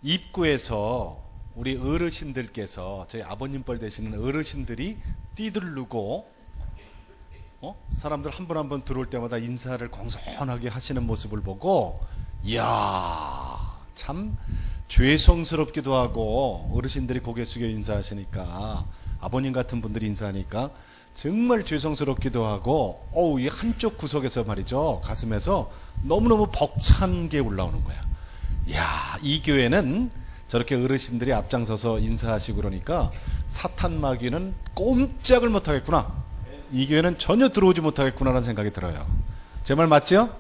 입구에서 우리 어르신들께서, 저희 아버님 뻘 되시는 어르신들이 띠들르고 사람들 한 분 한 분 들어올 때마다 인사를 공손하게 하시는 모습을 보고, 이야, 참 죄송스럽기도 하고, 어르신들이 고개 숙여 인사하시니까, 아버님 같은 분들이 인사하니까 정말 죄송스럽기도 하고, 이 한쪽 구석에서 말이죠, 가슴에서 너무너무 벅찬 게 올라오는 거야. 이야, 이 교회는 저렇게 어르신들이 앞장서서 인사하시고 그러니까 사탄 마귀는 꼼짝을 못하겠구나, 이 교회는 전혀 들어오지 못하겠구나라는 생각이 들어요. 제 말 맞죠?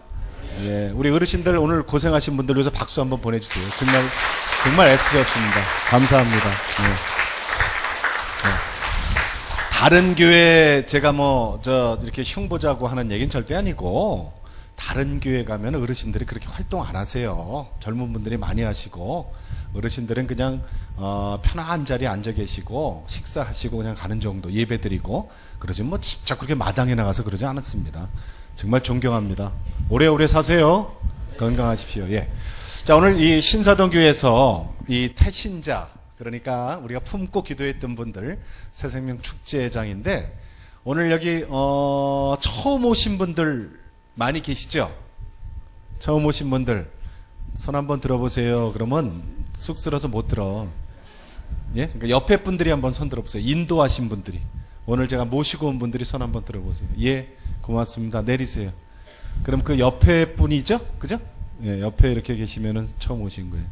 예, 우리 어르신들 오늘 고생하신 분들 위해서 박수 한번 보내주세요. 정말 애쓰셨습니다. 감사합니다. 예. 예. 다른 교회 제가 이렇게 흉보자고 하는 얘기는 절대 아니고, 다른 교회 가면 어르신들이 그렇게 활동 안 하세요. 젊은 분들이 많이 하시고, 어르신들은 그냥 편한 자리에 앉아 계시고 식사하시고 그냥 가는 정도, 예배 드리고 그러지 직접 그렇게 마당에 나가서 그러지 않았습니다. 정말 존경합니다. 오래오래 사세요. 건강하십시오. 예. 자, 오늘 이 신사동 교회에서 이 태신자, 그러니까 우리가 품고 기도했던 분들 새생명 축제장인데, 오늘 여기 처음 오신 분들 많이 계시죠? 처음 오신 분들 손 한번 들어보세요. 그러면 쑥스러워서 못 들어. 예? 그러니까 옆에 분들이 한번 손 들어보세요. 인도하신 분들이, 오늘 제가 모시고 온 분들이 손 한번 들어보세요. 예, 고맙습니다. 내리세요. 그럼 그 옆에 분이죠? 그죠? 예, 옆에 이렇게 계시면은 처음 오신 거예요.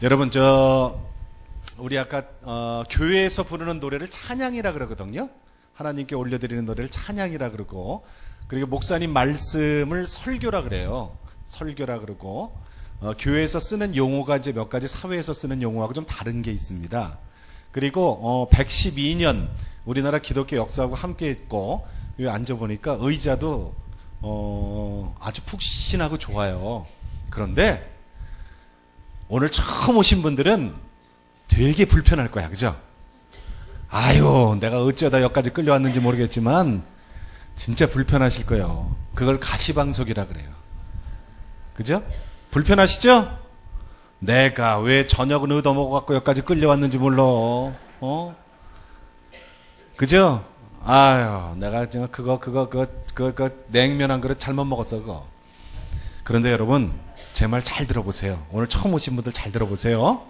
여러분, 우리 아까 교회에서 부르는 노래를 찬양이라 그러거든요. 하나님께 올려드리는 노래를 찬양이라 그러고, 그리고 목사님 말씀을 설교라 그래요. 설교라 그러고, 교회에서 쓰는 용어가 이제 몇 가지 사회에서 쓰는 용어하고 좀 다른 게 있습니다. 그리고 112년 우리나라 기독교 역사하고 함께 했고, 여기 앉아보니까 의자도 아주 푹신하고 좋아요. 그런데 오늘 처음 오신 분들은 되게 불편할 거야. 그죠? 아유, 내가 어쩌다 여기까지 끌려왔는지 모르겠지만 진짜 불편하실 거예요. 그걸 가시방석이라 그래요. 그죠? 불편하시죠? 내가 왜 저녁은 얻어먹어갖고 여기까지 끌려왔는지 몰라. 그죠? 아유, 내가 그거 냉면 한 그릇 잘못 먹었어, 그거. 그런데 여러분, 제 말 잘 들어보세요. 오늘 처음 오신 분들 잘 들어보세요.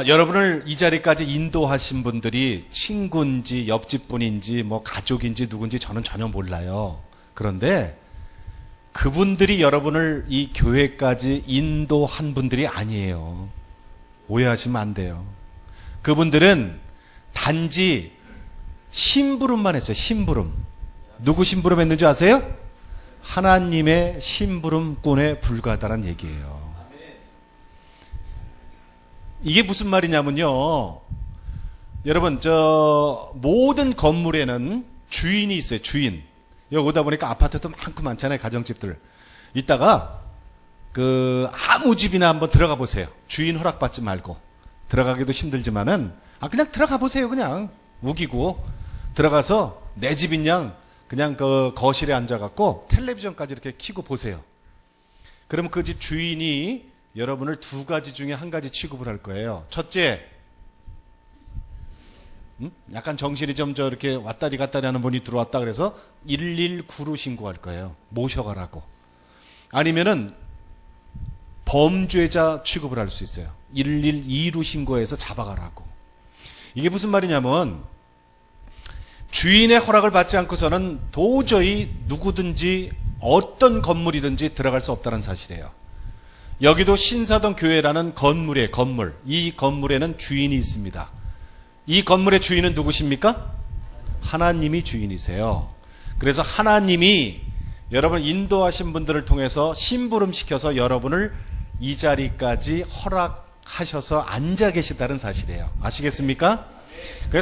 여러분을 이 자리까지 인도하신 분들이 친구인지 옆집 분인지 가족인지 누군지 저는 전혀 몰라요. 그런데 그분들이 여러분을 이 교회까지 인도한 분들이 아니에요. 오해하시면 안 돼요. 그분들은 단지 심부름만 했어요. 심부름. 누구 심부름 했는지 아세요? 하나님의 심부름꾼에 불과하다는 얘기예요. 이게 무슨 말이냐면요, 여러분, 모든 건물에는 주인이 있어요. 주인. 여기 오다 보니까 아파트도 많고 많잖아요. 가정집들. 이따가 아무 집이나 한번 들어가 보세요. 주인 허락받지 말고. 들어가기도 힘들지만은 그냥 들어가 보세요. 그냥 우기고 들어가서 내 집인 양 그냥 그 거실에 앉아갖고 텔레비전까지 이렇게 켜고 보세요. 그러면 그 집 주인이 여러분을 두 가지 중에 한 가지 취급을 할 거예요. 첫째, 약간 정신이 좀 이렇게 왔다리 갔다리 하는 분이 들어왔다 그래서 119로 신고할 거예요. 모셔가라고. 아니면은 범죄자 취급을 할 수 있어요. 112로 신고해서 잡아가라고. 이게 무슨 말이냐면, 주인의 허락을 받지 않고서는 도저히 누구든지 어떤 건물이든지 들어갈 수 없다는 사실이에요. 여기도 신사동 교회라는 건물이에요. 건물. 이 건물에는 주인이 있습니다. 이 건물의 주인은 누구십니까? 하나님이 주인이세요. 그래서 하나님이 여러분 인도하신 분들을 통해서 심부름시켜서 여러분을 이 자리까지 허락하셔서 앉아 계시다는 사실이에요. 아시겠습니까?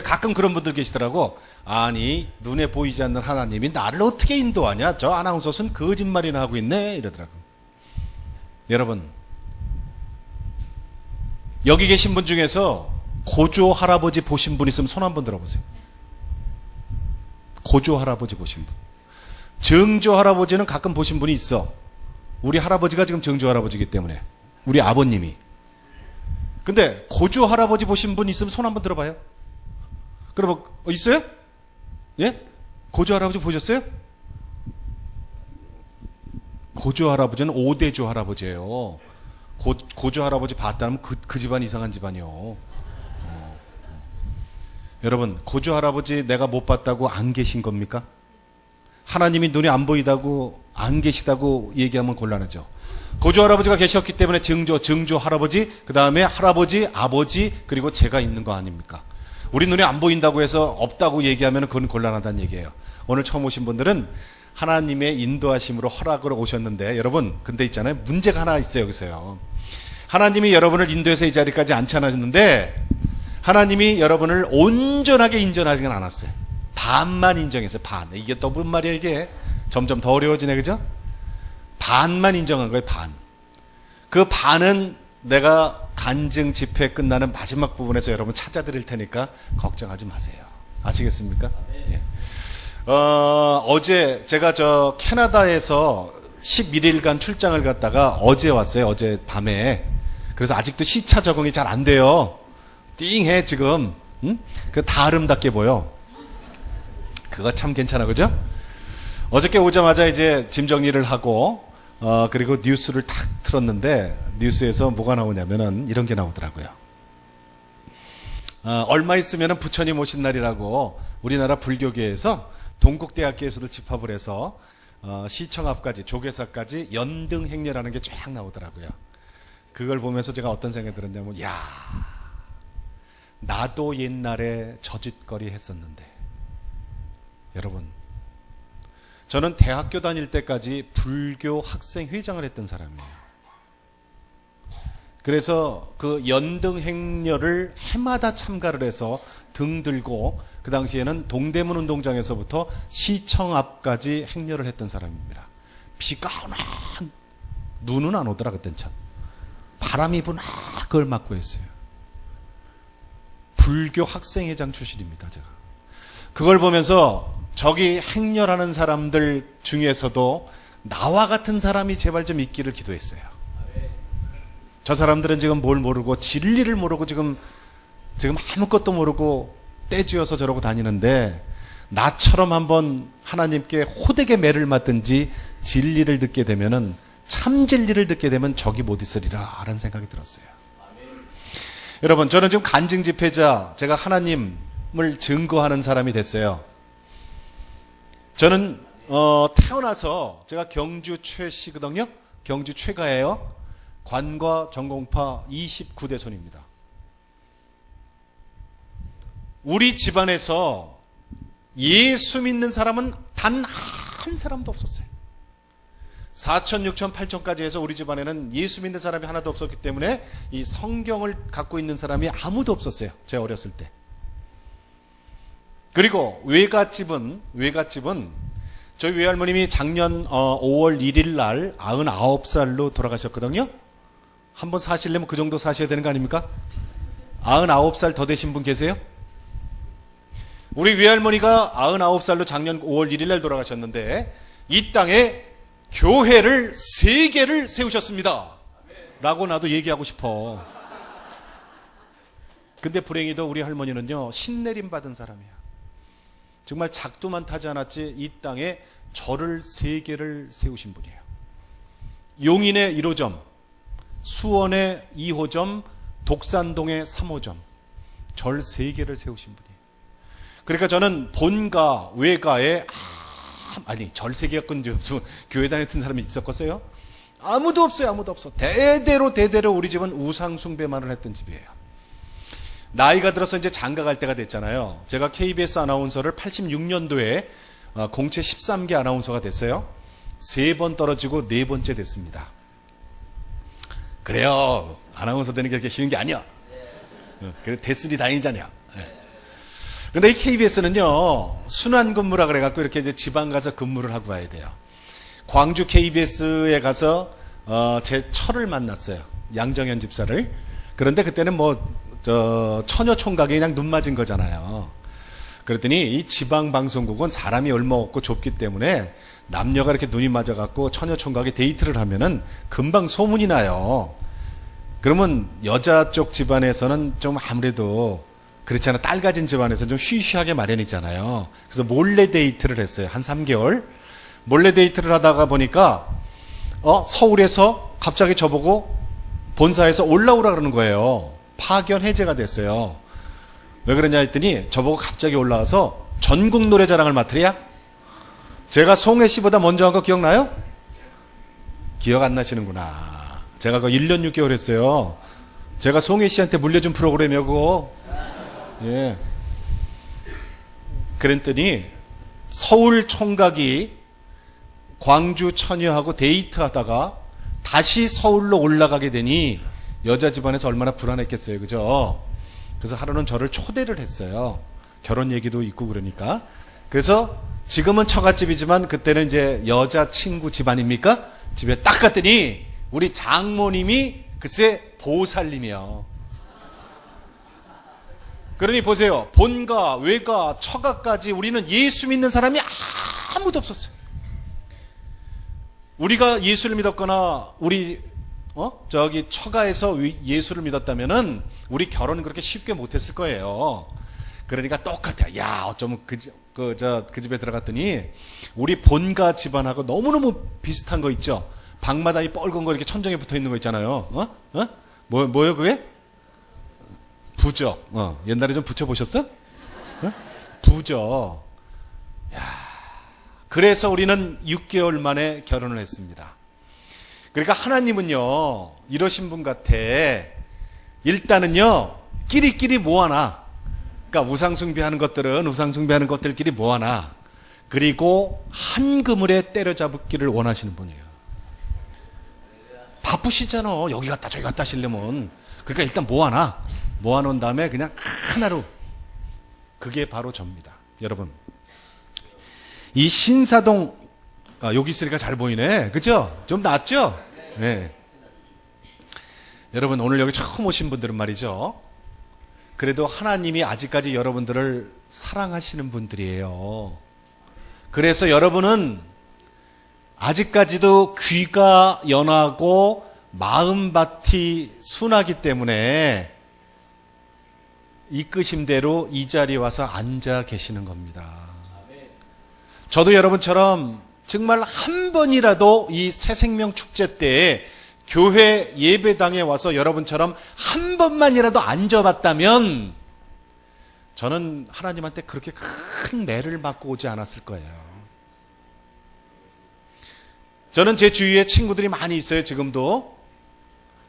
가끔 그런 분들 계시더라고. 아니, 눈에 보이지 않는 하나님이 나를 어떻게 인도하냐? 저 아나운서는 거짓말이나 하고 있네. 이러더라고. 여러분, 여기 계신 분 중에서 고조 할아버지 보신 분 있으면 손 한번 들어보세요. 고조 할아버지 보신 분. 정조 할아버지는 가끔 보신 분이 있어. 우리 할아버지가 지금 정조 할아버지이기 때문에. 우리 아버님이. 근데 고조 할아버지 보신 분 있으면 손 한번 들어봐요. 그럼 있어요? 예? 고조 할아버지 보셨어요? 고조 할아버지는 오대조 할아버지예요. 고조 할아버지 봤다면 그 집안 이상한 집안이요. 여러분, 고조 할아버지 내가 못 봤다고 안 계신 겁니까? 하나님이 눈이 안 보이다고 안 계시다고 얘기하면 곤란하죠. 고조 할아버지가 계셨기 때문에 증조 할아버지, 그 다음에 할아버지, 아버지, 그리고 제가 있는 거 아닙니까? 우리 눈에 안 보인다고 해서 없다고 얘기하면 그건 곤란하다는 얘기예요. 오늘 처음 오신 분들은 하나님의 인도하심으로 허락으로 오셨는데, 여러분 근데 있잖아요, 문제가 하나 있어요. 여기서요, 하나님이 여러분을 인도해서 이 자리까지 앉혀놨는데 하나님이 여러분을 온전하게 인정하지는 않았어요. 반만 인정했어요. 반. 이게 또 무슨 말이야 이게. 점점 더 어려워지네, 그죠? 반만 인정한 거예요. 반. 그 반은 내가 간증 집회 끝나는 마지막 부분에서 여러분 찾아드릴 테니까 걱정하지 마세요. 아시겠습니까? 예. 어제 제가 캐나다에서 11일간 출장을 갔다가 어제 왔어요. 어제 밤에. 그래서 아직도 시차 적응이 잘 안 돼요. 띵해 지금. 응? 다 아름답게 보여. 그거 참 괜찮아, 그죠? 어저께 오자마자 이제 짐 정리를 하고 그리고 뉴스를 탁 틀었는데 뉴스에서 뭐가 나오냐면은 이런 게 나오더라고요. 얼마 있으면은 부처님 오신 날이라고 우리나라 불교계에서 동국대학교에서도 집합을 해서 시청 앞까지 조계사까지 연등 행렬하는 게 쫙 나오더라고요. 그걸 보면서 제가 어떤 생각이 들었냐면, 야, 나도 옛날에 저짓거리 했었는데. 여러분, 저는 대학교 다닐 때까지 불교 학생 회장을 했던 사람이에요. 그래서 그 연등 행렬을 해마다 참가를 해서 등 들고 그 당시에는 동대문 운동장에서부터 시청 앞까지 행렬을 했던 사람입니다. 비가 오나 눈은 안 오더라 그땐 참. 바람이 부나 그걸 맞고 했어요. 불교 학생회장 출신입니다, 제가. 그걸 보면서 저기 행렬하는 사람들 중에서도 나와 같은 사람이 제발 좀 있기를 기도했어요. 저 사람들은 지금 뭘 모르고 진리를 모르고 지금 아무것도 모르고 떼쥐어서 저러고 다니는데, 나처럼 한번 하나님께 호되게 매를 맞든지 진리를 듣게 되면은, 참 진리를 듣게 되면 적이 못 있으리라 라는 생각이 들었어요. 여러분, 저는 지금 간증 집회자, 제가 하나님을 증거하는 사람이 됐어요. 저는 태어나서 제가 경주 최씨거든요. 경주 최가예요. 관과 전공파 29대 손입니다. 우리 집안에서 예수 믿는 사람은 단 한 사람도 없었어요. 4천, 6천, 8천까지 해서 우리 집안에는 예수 믿는 사람이 하나도 없었기 때문에 이 성경을 갖고 있는 사람이 아무도 없었어요. 제가 어렸을 때. 그리고 외갓집은 저희 외할머님이 작년 5월 1일 날 99살로 돌아가셨거든요. 한번 사시려면 그 정도 사셔야 되는 거 아닙니까? 99살 더 되신 분 계세요? 우리 외할머니가 99살로 작년 5월 1일 날 돌아가셨는데 이 땅에 교회를 3개를 세우셨습니다 라고 나도 얘기하고 싶어. 근데 불행히도 우리 할머니는요, 신내림 받은 사람이야. 정말 작두만 타지 않았지 이 땅에 절을 3개를 세우신 분이에요. 용인의 1호점, 수원의 2호점, 독산동의 3호점, 절 3개를 세우신 분이에요. 그러니까 저는 본가, 외가에 절 3개 갖고 교회 다녔던 사람이 있었겠어요? 아무도 없어요. 아무도 없어. 대대로 우리 집은 우상 숭배만을 했던 집이에요. 나이가 들어서 이제 장가 갈 때가 됐잖아요. 제가 KBS 아나운서를 86년도에 공채 13개 아나운서가 됐어요. 3번 떨어지고 4번째 됐습니다. 그래요. 아나운서 되는 게 그렇게 쉬운 게 아니야. 그래 됐으니 다행이잖냐. 근데 이 KBS는요, 순환 근무라 그래갖고 이렇게 이제 지방 가서 근무를 하고 와야 돼요. 광주 KBS에 가서 제 철을 만났어요. 양정현 집사를. 그런데 그때는 처녀 총각이 그냥 눈 맞은 거잖아요. 그랬더니 이 지방 방송국은 사람이 얼마 없고 좁기 때문에 남녀가 이렇게 눈이 맞아갖고 처녀 총각이 데이트를 하면은 금방 소문이 나요. 그러면 여자 쪽 집안에서는 좀 아무래도 그렇잖아. 딸 가진 집안에서는 좀 쉬쉬하게 마련이잖아요. 그래서 몰래 데이트를 했어요. 한 3개월. 몰래 데이트를 하다가 보니까 서울에서 갑자기 저보고 본사에서 올라오라 그러는 거예요. 파견 해제가 됐어요. 왜 그러냐 했더니 저보고 갑자기 올라와서 전국 노래자랑을 맡으랴? 제가 송혜 씨보다 먼저 한 거 기억나요? 기억 안 나시는구나. 제가 그 1년 6개월 했어요. 제가 송혜 씨한테 물려준 프로그램이요, 그거. 예. 그랬더니 서울 총각이 광주 처녀하고 데이트하다가 다시 서울로 올라가게 되니 여자 집안에서 얼마나 불안했겠어요. 그죠? 그래서 하루는 저를 초대를 했어요. 결혼 얘기도 있고 그러니까. 그래서 지금은 처갓집이지만 그때는 이제 여자친구 집안입니까? 집에 딱 갔더니 우리 장모님이 글쎄 보살님이요. 그러니 보세요. 본가, 외가, 처가까지 우리는 예수 믿는 사람이 아무도 없었어요. 우리가 예수를 믿었거나 우리 처가에서 예수를 믿었다면은 우리 결혼은 그렇게 쉽게 못했을 거예요. 그러니까 똑같아요. 야, 어쩌면 그 집에 들어갔더니 우리 본가 집안하고 너무너무 비슷한 거 있죠. 방마다 이 뻘건 거 이렇게 천정에 붙어 있는 거 있잖아요. 뭐요 그게? 부적. 옛날에 좀 붙여보셨어? 부적. 야, 그래서 우리는 6개월 만에 결혼을 했습니다. 그러니까 하나님은요, 이러신 분 같아. 일단은요, 끼리끼리 모아놔. 그러니까 우상숭배하는 것들끼리 모아놔. 그리고 한 그물에 때려잡기를 원하시는 분이에요. 바쁘시잖아. 여기 갔다 저기 갔다 하시려면. 그러니까 일단 모아놓은 다음에 그냥 하나로. 그게 바로 접니다. 여러분, 이 신사동, 여기 있으니까 잘 보이네. 그죠? 좀 낫죠? 네. 여러분, 오늘 여기 처음 오신 분들은 말이죠. 그래도 하나님이 아직까지 여러분들을 사랑하시는 분들이에요. 그래서 여러분은 아직까지도 귀가 연하고 마음밭이 순하기 때문에 이끄심대로 이 자리에 와서 앉아 계시는 겁니다. 저도 여러분처럼 정말 한 번이라도 이 새생명 축제 때 교회 예배당에 와서 여러분처럼 한 번만이라도 앉아봤다면 저는 하나님한테 그렇게 큰 매를 맞고 오지 않았을 거예요. 저는 제 주위에 친구들이 많이 있어요, 지금도.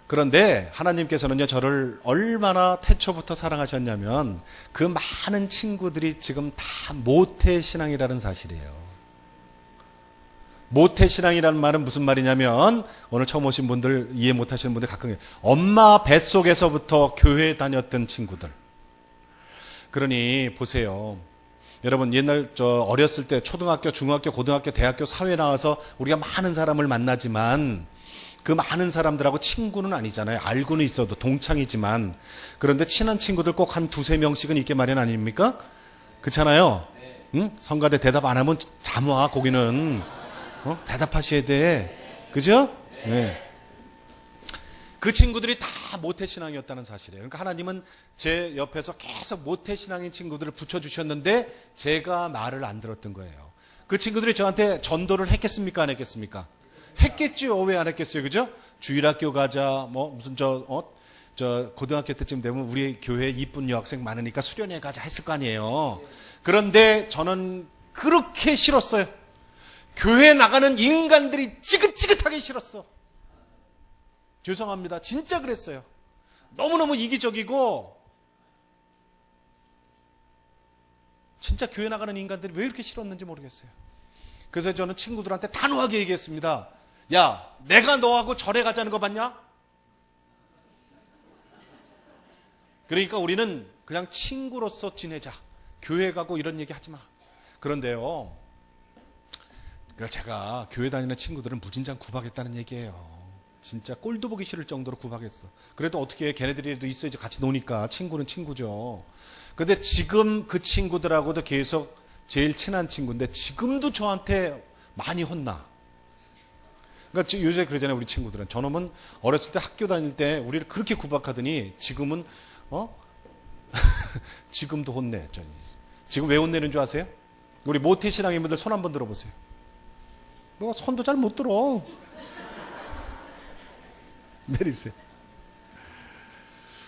그런데 하나님께서는요, 저를 얼마나 태초부터 사랑하셨냐면 그 많은 친구들이 지금 다 모태신앙이라는 사실이에요. 모태신앙이라는 말은 무슨 말이냐면, 오늘 처음 오신 분들, 이해 못하시는 분들 가끔 엄마 뱃속에서부터 교회 다녔던 친구들. 그러니 보세요. 여러분, 옛날 어렸을 때 초등학교, 중학교, 고등학교, 대학교, 사회 나와서 우리가 많은 사람을 만나지만 그 많은 사람들하고 친구는 아니잖아요. 알고는 있어도 동창이지만. 그런데 친한 친구들 꼭 한 두세 명씩은 있게 마련 아닙니까? 그렇잖아요. 응? 성가대 대답 안 하면 잠 와, 거기는. 대답하셔야 돼. 그죠? 네. 그 친구들이 다 모태신앙이었다는 사실이에요. 그러니까 하나님은 제 옆에서 계속 모태신앙인 친구들을 붙여주셨는데 제가 말을 안 들었던 거예요. 그 친구들이 저한테 전도를 했겠습니까? 안 했겠습니까? 했겠죠. 왜 안 했겠어요? 그죠? 주일학교 가자, 무슨 고등학교 때쯤 되면 우리 교회에 이쁜 여학생 많으니까 수련회 가자 했을 거 아니에요. 그런데 저는 그렇게 싫었어요. 교회 나가는 인간들이 지긋지긋하게 싫었어. 죄송합니다. 진짜 그랬어요. 너무너무 이기적이고, 진짜 교회 나가는 인간들이 왜 이렇게 싫었는지 모르겠어요. 그래서 저는 친구들한테 단호하게 얘기했습니다. 야, 내가 너하고 절에 가자는 거 봤냐? 그러니까 우리는 그냥 친구로서 지내자. 교회 가고 이런 얘기 하지 마. 그런데요, 제가 교회 다니는 친구들은 무진장 구박했다는 얘기예요. 진짜 꼴도 보기 싫을 정도로 구박했어. 그래도 어떻게 걔네들이라도 있어야지 같이 노니까. 친구는 친구죠. 근데 지금 그 친구들하고도 계속 제일 친한 친구인데 지금도 저한테 많이 혼나. 그러니까 요새 그러잖아요. 우리 친구들은. 저놈은 어렸을 때 학교 다닐 때 우리를 그렇게 구박하더니 지금은 지금도 혼내. 지금 왜 혼내는 줄 아세요? 우리 모태신앙인분들 손 한번 들어보세요. 뭐 손도 잘 못 들어. 내리세요.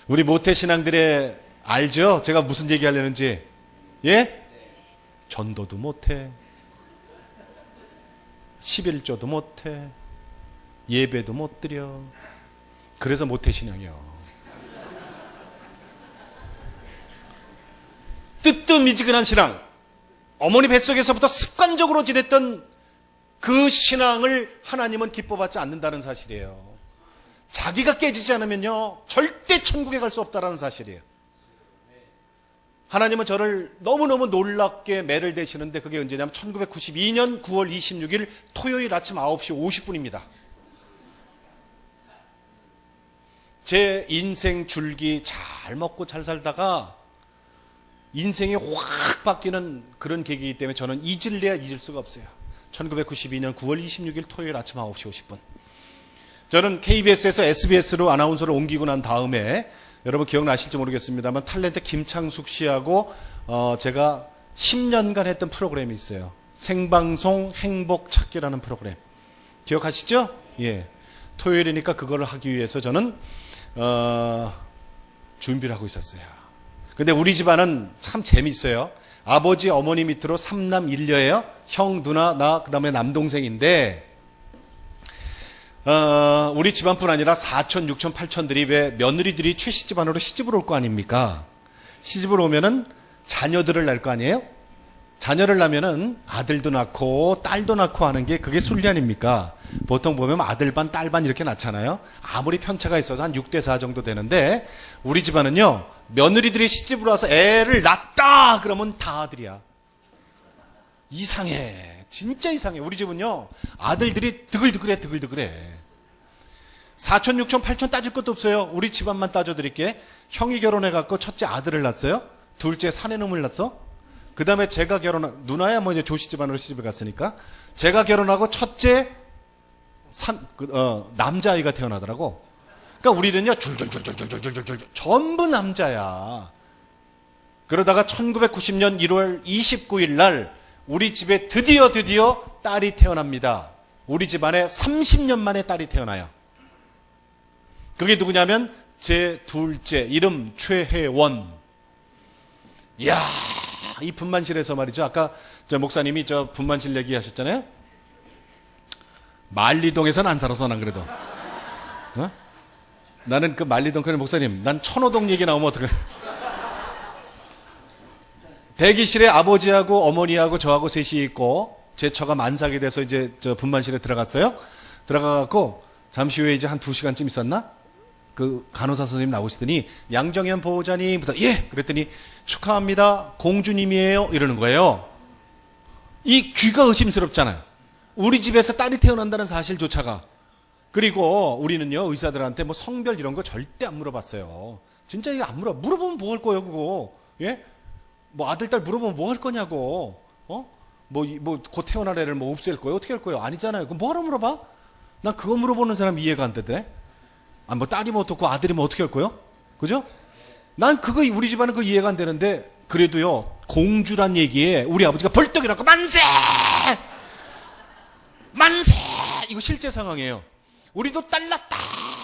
우리 모태신앙들의 알죠? 제가 무슨 얘기 하려는지. 예? 전도도 못해. 11조도 못해. 예배도 못 드려. 그래서 모태신앙이요. 뜨뜻미지근한 신앙. 어머니 뱃속에서부터 습관적으로 지냈던 그 신앙을 하나님은 기뻐받지 않는다는 사실이에요. 자기가 깨지지 않으면요 절대 천국에 갈 수 없다는 사실이에요. 하나님은 저를 너무너무 놀랍게 매를 대시는데 그게 언제냐면 1992년 9월 26일 토요일 아침 9시 50분입니다. 제 인생 줄기 잘 먹고 잘 살다가 인생이 확 바뀌는 그런 계기이기 때문에 저는 잊을래야 잊을 수가 없어요. 1992년 9월 26일 토요일 아침 9시 50분. 저는 KBS에서 SBS로 아나운서를 옮기고 난 다음에 여러분 기억나실지 모르겠습니다만 탤런트 김창숙 씨하고 제가 10년간 했던 프로그램이 있어요. 생방송 행복 찾기라는 프로그램. 기억하시죠? 예. 토요일이니까 그걸 하기 위해서 저는 준비를 하고 있었어요. 근데 우리 집안은 참 재밌어요. 아버지 어머니 밑으로 3남 1녀예요. 형, 누나, 나 그다음에 남동생인데 우리 집안뿐 아니라 사촌, 육촌, 팔촌들이 왜 며느리들이 최씨 집안으로 시집을 올 거 아닙니까? 시집을 오면은 자녀들을 낳을 거 아니에요? 자녀를 낳으면은 아들도 낳고 딸도 낳고 하는 게 그게 순리 아닙니까? 보통 보면 아들 반, 딸 반 이렇게 낳잖아요. 아무리 편차가 있어도 한 6대4 정도 되는데 우리 집안은요 며느리들이 시집을 와서 애를 낳았다 그러면 다 아들이야. 이상해. 진짜 이상해. 우리 집은요 아들들이 드글드글해. 사촌, 육촌, 팔촌 따질 것도 없어요. 우리 집안만 따져드릴게. 형이 결혼해갖고 첫째 아들을 낳았어요. 둘째 사내놈을 낳았어. 그 다음에 제가 누나야 뭐 이제 조씨 집안으로 시집을 갔으니까 제가 결혼하고 첫째 남자아이가 태어나더라고. 그러니까 우리는요 줄줄줄줄줄줄줄줄 전부 남자야. 그러다가 1990년 1월 29일 날 우리 집에 드디어 딸이 태어납니다. 우리 집안에 30년 만에 딸이 태어나요. 그게 누구냐면 제 둘째 이름 최혜원. 이야, 이 분만실에서 말이죠. 아까 저 목사님이 저 분만실 얘기하셨잖아요. 만리동에서는 안 살아서 난 그래도. 나는 그 만리동 그 목사님, 난 천호동 얘기 나오면 어떡해. 대기실에 아버지하고 어머니하고 저하고 셋이 있고 제 처가 만삭이 돼서 이제 저 분만실에 들어갔어요. 들어가갖고 잠시 후에 이제 한 2시간쯤 있었나? 그 간호사 선생님 나오시더니 양정현 보호자님부터 예! 그랬더니 축하합니다. 공주님이에요. 이러는 거예요. 이 귀가 의심스럽잖아요. 우리 집에서 딸이 태어난다는 사실조차가. 그리고 우리는요 의사들한테 뭐 성별 이런 거 절대 안 물어봤어요. 진짜 이거 안 물어보면 뭐 할 거예요 그거. 예? 뭐 아들 딸 물어보면 뭐 할 거냐고. 뭐 곧 태어날 애를 뭐 없앨 거예요? 어떻게 할 거예요? 아니잖아요. 그럼 뭐하러 물어봐? 난 그거 물어보는 사람 이해가 안 되더래. 뭐 딸이면 어떻고 아들이면 어떻게 할 거예요? 그죠? 난 그거 우리 집안은 그 이해가 안 되는데 그래도요 공주란 얘기에 우리 아버지가 벌떡 일어나고 만세! 만세! 이거 실제 상황이에요. 우리도 딸 낳다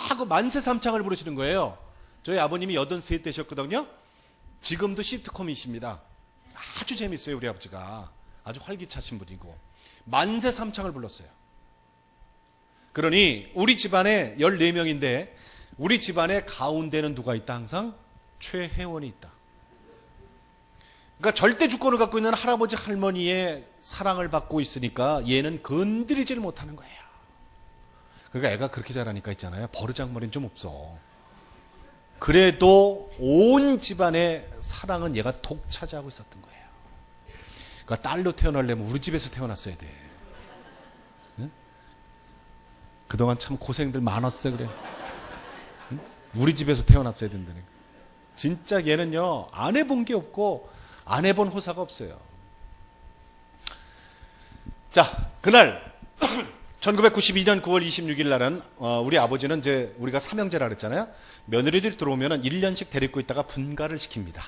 하고 만세 삼창을 부르시는 거예요. 저희 아버님이 83 되셨거든요. 지금도 시트콤이십니다. 아주 재밌어요. 우리 아버지가 아주 활기차신 분이고 만세 삼창을 불렀어요. 그러니 우리 집안에 14명인데 우리 집안에 가운데는 누가 있다? 항상 최혜원이 있다. 그러니까 절대 주권을 갖고 있는 할아버지 할머니의 사랑을 받고 있으니까 얘는 건드리지를 못하는 거예요. 그러니까 애가 그렇게 자라니까 있잖아요. 버르장머리는 좀 없어. 그래도 온 집안의 사랑은 얘가 독차지하고 있었던 거예요. 그러니까 딸로 태어나려면 우리 집에서 태어났어야 돼. 응? 그동안 참 고생들 많았어 그래. 응? 우리 집에서 태어났어야 된다니까. 진짜 얘는요 안 해본 게 없고 안 해본 호사가 없어요. 자, 그날 1992년 9월 26일 날은 우리 아버지는 이제 우리가 삼형제라 그랬잖아요. 며느리들이 들어오면은 1년씩 데리고 있다가 분가를 시킵니다.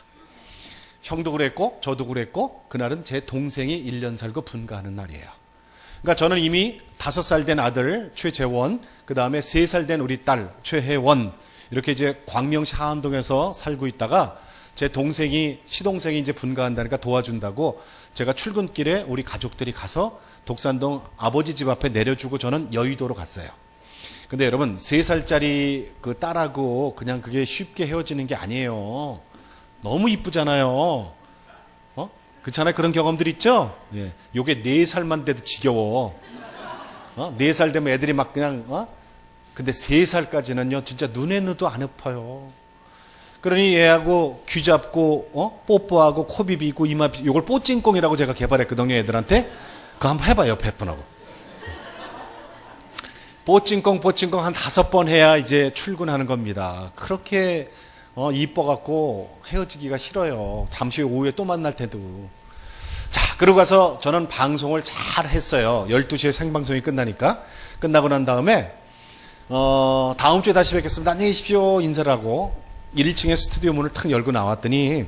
형도 그랬고 저도 그랬고 그날은 제 동생이 1년 살고 분가하는 날이에요. 그러니까 저는 이미 5살 된 아들 최재원, 그 다음에 3살 된 우리 딸 최혜원, 이렇게 이제 광명시 하안동에서 살고 있다가 제 동생이, 시동생이 이제 분가한다니까 도와준다고 제가 출근길에 우리 가족들이 가서 독산동 아버지 집 앞에 내려주고 저는 여의도로 갔어요. 근데 여러분, 3살짜리 그 딸하고 그냥 그게 쉽게 헤어지는 게 아니에요. 너무 이쁘잖아요. 그렇잖아요. 그런 경험들 있죠? 예. 요게 4살만 돼도 지겨워. 4살 되면 애들이 막 그냥, 근데 3살까지는요, 진짜 눈에 넣어도 안 아파요. 그러니 얘하고 귀 잡고, 뽀뽀하고, 코 비비고, 이마 비비고, 요걸 뽀찡꽁이라고 제가 개발했거든요, 애들한테. 그거 한번 해봐요, 옆에 분하고. 뽀찡꽁 한 5번 해야 이제 출근하는 겁니다. 그렇게, 이뻐갖고 헤어지기가 싫어요. 잠시 후에 오후에 또 만날 때도. 자, 그러고 가서 저는 방송을 잘 했어요. 12시에 생방송이 끝나니까. 끝나고 난 다음에, 다음 주에 다시 뵙겠습니다. 안녕히 계십시오. 인사를 하고 1층에 스튜디오 문을 탁 열고 나왔더니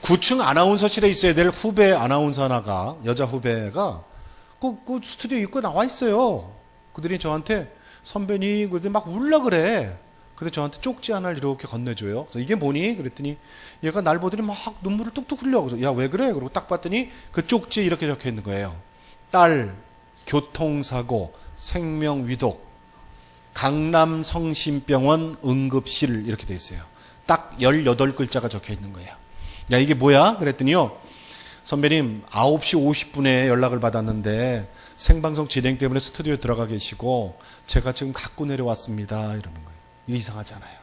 9층 아나운서실에 있어야 될 후배 아나운서 하나가, 여자 후배가 그 스튜디오 입고 나와 있어요. 그들이 저한테 선배님, 그들이 막 울라 그래. 근데 저한테 쪽지 하나를 이렇게 건네줘요. 그래서 이게 뭐니? 그랬더니 얘가 날 보더니 막 눈물을 뚝뚝 흘려. 그래서 야, 왜 그래? 그러고 딱 봤더니 그 쪽지에 이렇게 적혀 있는 거예요. 딸, 교통사고, 생명위독, 강남 성심병원 응급실, 이렇게 돼 있어요. 딱 18글자가 적혀 있는 거예요. 야, 이게 뭐야? 그랬더니요, 선배님 9시 50분에 연락을 받았는데 생방송 진행 때문에 스튜디오에 들어가 계시고 제가 지금 갖고 내려왔습니다, 이러는 거예요. 이거 이상하잖아요.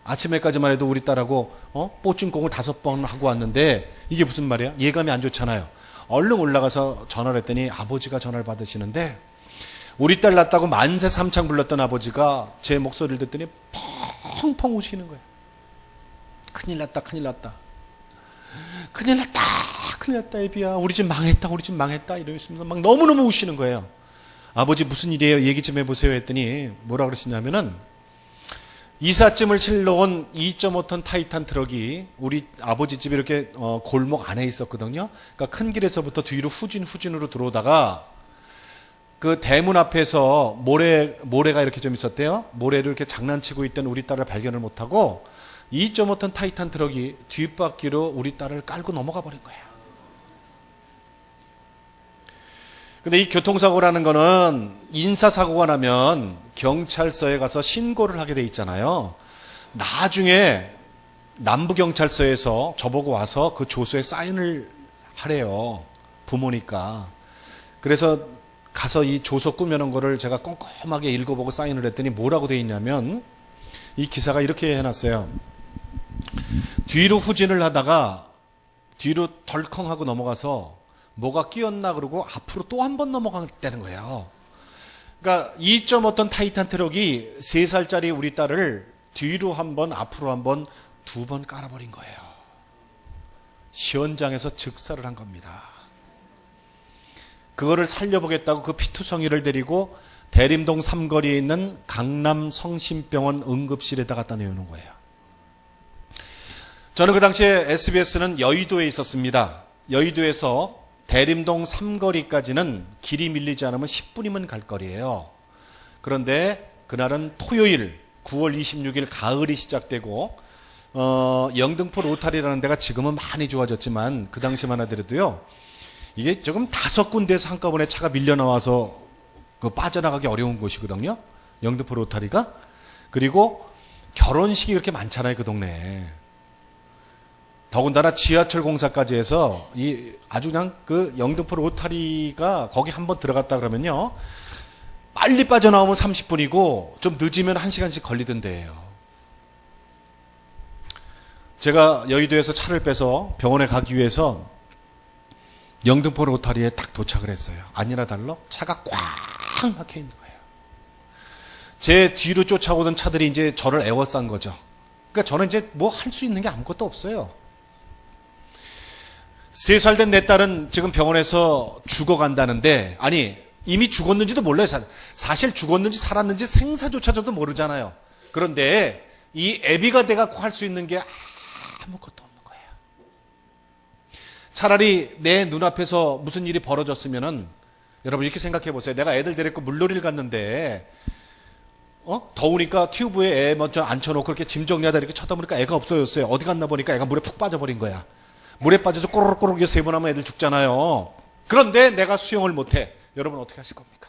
아침에까지만 해도 우리 딸하고 뽀찡꽁을 5번 하고 왔는데 이게 무슨 말이야? 예감이 안 좋잖아요. 얼른 올라가서 전화를 했더니 아버지가 전화를 받으시는데, 우리 딸 낳았다고 만세 삼창 불렀던 아버지가 제 목소리를 듣더니 펑펑 우시는 거예요. 큰일 났다, 큰일 났다. 큰일 났다, 큰일 났다, 애비야. 우리 집 망했다, 우리 집 망했다. 이러면서 막 너무너무 우시는 거예요. 아버지 무슨 일이에요? 얘기 좀 해보세요. 했더니 뭐라 그러시냐면은, 이삿짐을 실러온 2.5톤 타이탄 트럭이 우리 아버지 집에 이렇게 골목 안에 있었거든요. 그러니까 큰 길에서부터 뒤로 후진으로 들어오다가 그 대문 앞에서 모래가 이렇게 좀 있었대요. 모래를 이렇게 장난치고 있던 우리 딸을 발견을 못하고 2.5톤 타이탄 트럭이 뒷바퀴로 우리 딸을 깔고 넘어가 버린 거예요. 근데 이 교통사고라는 거는 인사사고가 나면 경찰서에 가서 신고를 하게 돼 있잖아요. 나중에 남부경찰서에서 저보고 와서 그 조서에 사인을 하래요. 부모니까. 그래서 가서 이 조서 꾸며놓은 거를 제가 꼼꼼하게 읽어보고 사인을 했더니 뭐라고 돼 있냐면, 이 기사가 이렇게 해놨어요. 뒤로 후진을 하다가 뒤로 덜컹하고 넘어가서 뭐가 끼었나 그러고 앞으로 또 한 번 넘어갔다는 거예요. 그러니까 2.5톤 타이탄 트럭이 3살짜리 우리 딸을 뒤로 한 번, 앞으로 한 번, 2번 깔아버린 거예요. 현장에서 즉사를 한 겁니다. 그거를 살려보겠다고 그 피투성이를 데리고 대림동 삼거리에 있는 강남 성심병원 응급실에다 갖다 내오는 거예요. 저는 그 당시에 SBS는 여의도에 있었습니다. 여의도에서 대림동 삼거리까지는 길이 밀리지 않으면 10분이면 갈 거리예요. 그런데 그날은 토요일 9월 26일 가을이 시작되고 영등포 로타리라는 데가 지금은 많이 좋아졌지만 그 당시만 하더라도요, 이게 조금 5군데에서 한꺼번에 차가 밀려 나와서 빠져나가기 어려운 곳이거든요. 영등포 로타리가. 그리고 결혼식이 그렇게 많잖아요, 그 동네에. 더군다나 지하철 공사까지 해서 아주 그냥 그 영등포 로타리가 거기 한번 들어갔다 그러면요, 빨리 빠져나오면 30분이고 좀 늦으면 1시간씩 걸리던 데예요. 제가 여의도에서 차를 빼서 병원에 가기 위해서 영등포 로타리에 딱 도착을 했어요. 아니나 달러 차가 꽉 막혀 있는 거예요. 제 뒤로 쫓아오던 차들이 이제 저를 에워싼 거죠. 그러니까 저는 이제 뭐 할 수 있는 게 아무것도 없어요. 3살 된 내 딸은 지금 병원에서 죽어간다는데, 아니 이미 죽었는지도 몰라요. 사실 죽었는지 살았는지 생사조차도 모르잖아요. 그런데 이 애비가 돼갖고 할 수 있는 게 아무것도 없는 거예요. 차라리 내 눈앞에서 무슨 일이 벌어졌으면은, 여러분 이렇게 생각해 보세요. 내가 애들 데리고 물놀이를 갔는데 더우니까 튜브에 애 먼저 앉혀놓고 이렇게 짐 정리하다 이렇게 쳐다보니까 애가 없어졌어요. 어디 갔나 보니까 애가 물에 푹 빠져버린 거야. 물에 빠져서 꼬르륵꼬르륵 3번 하면 애들 죽잖아요. 그런데 내가 수영을 못해. 여러분 어떻게 하실 겁니까?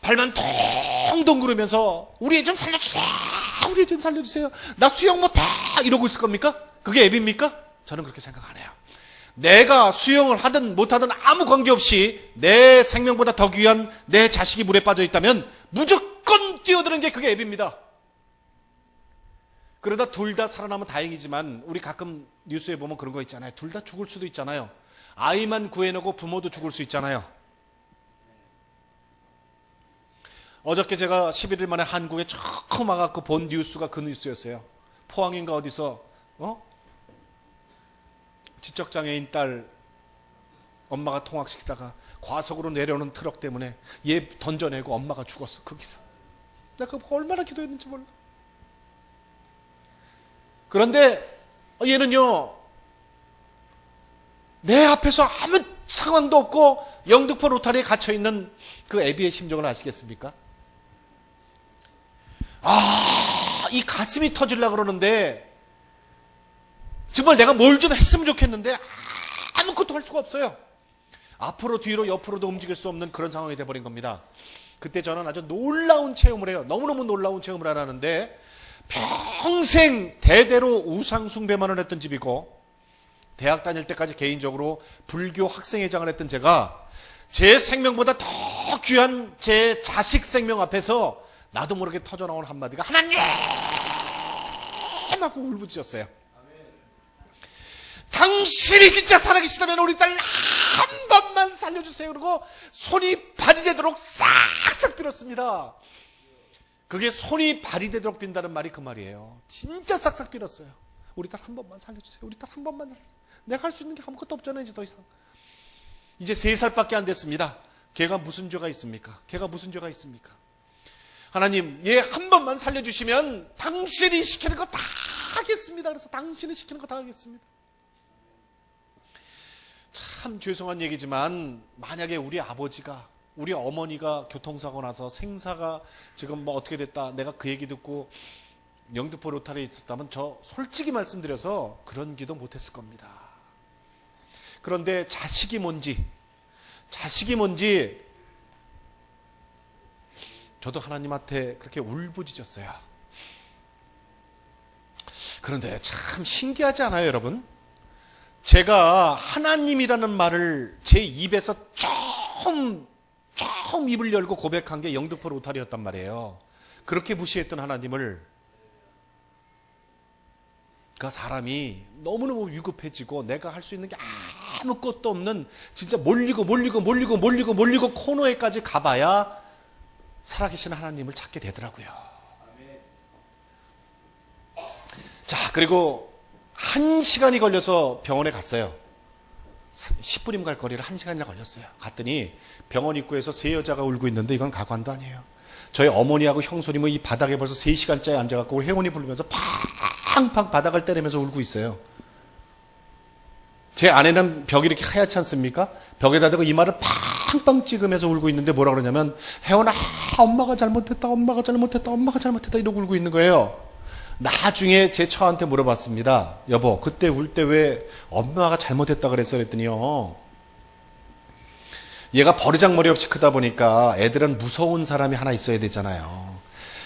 발만 텅텅 구르면서 우리 애 좀 살려주세요. 우리 애 좀 살려주세요. 나 수영 못해. 이러고 있을 겁니까? 그게 애비입니까? 저는 그렇게 생각 안 해요. 내가 수영을 하든 못하든 아무 관계없이 내 생명보다 더 귀한 내 자식이 물에 빠져 있다면 무조건 뛰어드는 게 그게 애비입니다. 그러다 둘 다 살아나면 다행이지만 우리 가끔 뉴스에 보면 그런 거 있잖아요. 둘 다 죽을 수도 있잖아요. 아이만 구해내고 부모도 죽을 수 있잖아요. 어저께 제가 11일 만에 한국에 처음 와갖고 본 뉴스가 그 뉴스였어요. 포항인가 어디서 지적장애인 딸 엄마가 통학시키다가 과속으로 내려오는 트럭 때문에 얘 던져내고 엄마가 죽었어. 그 기사. 내가 그거 얼마나 기도했는지 몰라. 그런데 얘는요, 내 앞에서 아무 상황도 없고 영등포 로타리에 갇혀있는 그 애비의 심정을 아시겠습니까? 이 가슴이 터지려고 그러는데 정말 내가 뭘 좀 했으면 좋겠는데 아무것도 할 수가 없어요. 앞으로 뒤로 옆으로도 움직일 수 없는 그런 상황이 돼버린 겁니다. 그때 저는 아주 놀라운 체험을 해요. 너무너무 놀라운 체험을 하라는데, 평생 대대로 우상 숭배만을 했던 집이고 대학 다닐 때까지 개인적으로 불교 학생회장을 했던 제가 제 생명보다 더 귀한 제 자식 생명 앞에서 나도 모르게 터져나온 한마디가 하나님 하고 울부짖었어요. 당신이 진짜 살아계시다면 우리 딸 한 번만 살려주세요. 그러고 손이 발이 되도록 싹싹 빌었습니다. 그게 손이 발이 되도록 빈다는 말이 그 말이에요. 진짜 싹싹 빌었어요. 우리 딸 한 번만 살려주세요. 우리 딸 한 번만 살려주세요. 내가 할 수 있는 게 아무것도 없잖아요. 이제 더 이상. 이제 3살밖에 안 됐습니다. 걔가 무슨 죄가 있습니까? 걔가 무슨 죄가 있습니까? 하나님, 얘 한 번만 살려주시면 당신이 시키는 거 다 하겠습니다. 그래서 당신이 시키는 거 다 하겠습니다. 참 죄송한 얘기지만 만약에 우리 아버지가, 우리 어머니가 교통사고 나서 생사가 지금 뭐 어떻게 됐다, 내가 그 얘기 듣고 영등포 로타리에 있었다면 저 솔직히 말씀드려서 그런 기도 못했을 겁니다. 그런데 자식이 뭔지 저도 하나님한테 그렇게 울부짖었어요. 그런데 참 신기하지 않아요, 여러분? 제가 하나님이라는 말을 제 입에서 처음 입을 열고 고백한 게 영등포 로타리였단 말이에요. 그렇게 무시했던 하나님을 그 사람이 너무너무 위급해지고 내가 할 수 있는 게 아무것도 없는 진짜 몰리고 코너에까지 가봐야 살아계신 하나님을 찾게 되더라고요. 자, 그리고 1시간이 걸려서 병원에 갔어요. 10분이면 갈 거리를 1시간이나 걸렸어요. 갔더니 병원 입구에서 3여자가 울고 있는데 이건 가관도 아니에요. 저희 어머니하고 형수님은 이 바닥에 벌써 3시간째 앉아갖고 회원이 부르면서 팡팡 바닥을 때리면서 울고 있어요. 제 아내는 벽이 이렇게 하얗지 않습니까? 벽에다 대고 이마를 팡팡 찍으면서 울고 있는데 뭐라 그러냐면, 혜원아, 엄마가 잘못했다 이러고 울고 있는 거예요. 나중에 제 처한테 물어봤습니다. 여보, 그때 울 때 왜 엄마가 잘못했다 그랬어? 그랬더니요, 얘가 버르장머리 없이 크다 보니까 애들은 무서운 사람이 하나 있어야 되잖아요.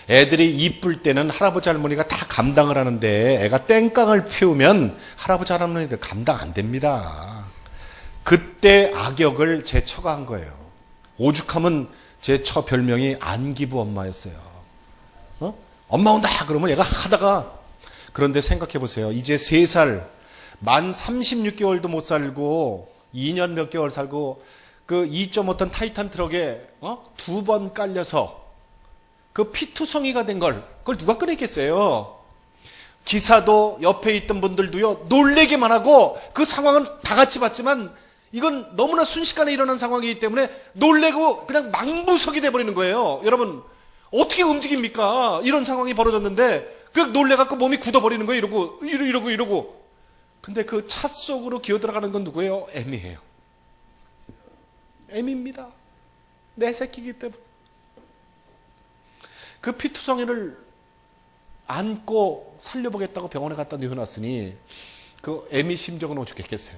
애들이 이쁠 때는 할아버지 할머니가 다 감당을 하는데 애가 땡깡을 피우면 할아버지 할머니들 감당 안 됩니다. 그때 악역을 제 처가 한 거예요. 오죽하면 제 처 별명이 안기부 엄마였어요. 엄마 온다 그러면 얘가 하다가, 그런데 생각해 보세요. 이제 3살, 만 36개월도 못 살고 2년 몇 개월 살고 그 2.5톤 타이탄 트럭에 2번 깔려서 그 피투성이가 된 걸, 그걸 누가 꺼냈겠어요? 기사도 옆에 있던 분들도요 놀래기만 하고, 그 상황은 다 같이 봤지만 이건 너무나 순식간에 일어난 상황이기 때문에 놀래고 그냥 망부석이 돼버리는 거예요. 여러분, 어떻게 움직입니까? 이런 상황이 벌어졌는데 그 놀래갖고 몸이 굳어버리는 거예요. 이러고. 근데 그 차 속으로 기어 들어가는 건 누구예요? 애미예요. 애미입니다. 내 새끼이기 때문에. 그 피투성이를 안고 살려보겠다고 병원에 갖다 넣어놨으니 그 애미 심정은 오죽했겠어요.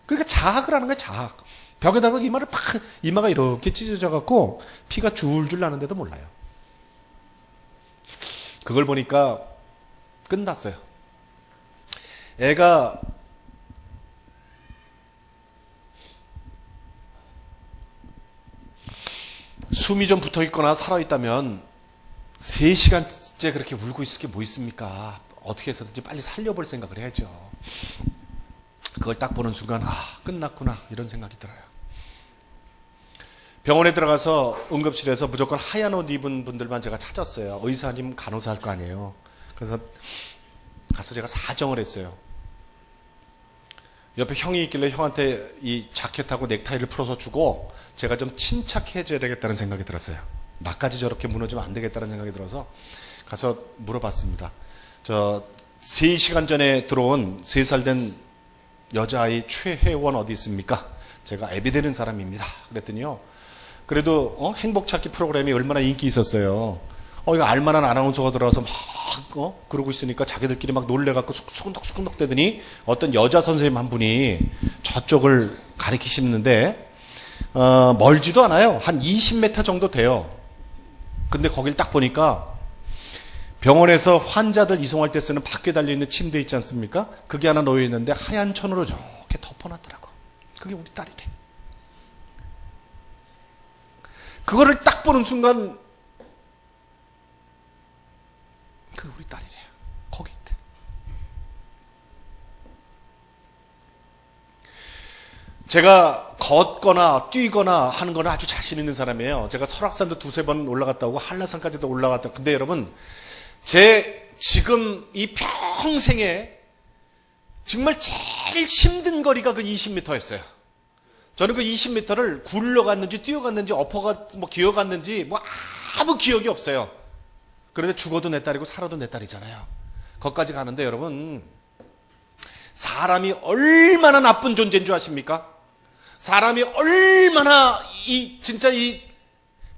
그러니까 자학을 하는 거예요. 자학. 벽에다가 이마를 팍, 이마가 이렇게 찢어져갖고 피가 줄줄 나는데도 몰라요. 그걸 보니까 끝났어요. 애가 숨이 좀 붙어있거나 살아있다면 3시간째 그렇게 울고 있을 게 뭐 있습니까? 어떻게 해서든지 빨리 살려볼 생각을 해야죠. 그걸 딱 보는 순간 끝났구나 이런 생각이 들어요. 병원에 들어가서 응급실에서 무조건 하얀 옷 입은 분들만 제가 찾았어요. 의사님, 간호사 할 거 아니에요. 그래서 가서 제가 사정을 했어요. 옆에 형이 있길래 형한테 이 자켓하고 넥타이를 풀어서 주고 제가 좀 침착해져야 되겠다는 생각이 들었어요. 나까지 저렇게 무너지면 안 되겠다는 생각이 들어서 가서 물어봤습니다. 3시간 전에 들어온 3살 된 여자아이 최혜원 어디 있습니까? 제가 애비되는 사람입니다. 그랬더니요. 그래도 행복 찾기 프로그램이 얼마나 인기 있었어요. 이거 알만한 아나운서가 들어와서 막 그러고 있으니까 자기들끼리 막 놀래갖고 수근덕수근덕 대더니 어떤 여자 선생님 한 분이 저쪽을 가리키시는데 멀지도 않아요. 한 20m 정도 돼요. 근데 거길 딱 보니까 병원에서 환자들 이송할 때 쓰는 밖에 달려있는 침대 있지 않습니까? 그게 하나 놓여있는데 하얀 천으로 이렇게 덮어놨더라고. 그게 우리 딸이래. 그거를 딱 보는 순간 그게 우리 딸이래요. 거기 있대. 제가 걷거나 뛰거나 하는 거는 아주 자신 있는 사람이에요. 제가 설악산도 2-3번 올라갔다 오고 한라산까지도 올라갔다. 근데 여러분, 제 지금 이 평생에 정말 제일 힘든 거리가 그 20m였어요. 저는 그 20m를 굴러갔는지 뛰어갔는지 기어갔는지 아무 기억이 없어요. 그런데 죽어도 내 딸이고 살아도 내 딸이잖아요. 거기까지 가는데 여러분, 사람이 얼마나 나쁜 존재인 줄 아십니까? 사람이 얼마나 진짜 이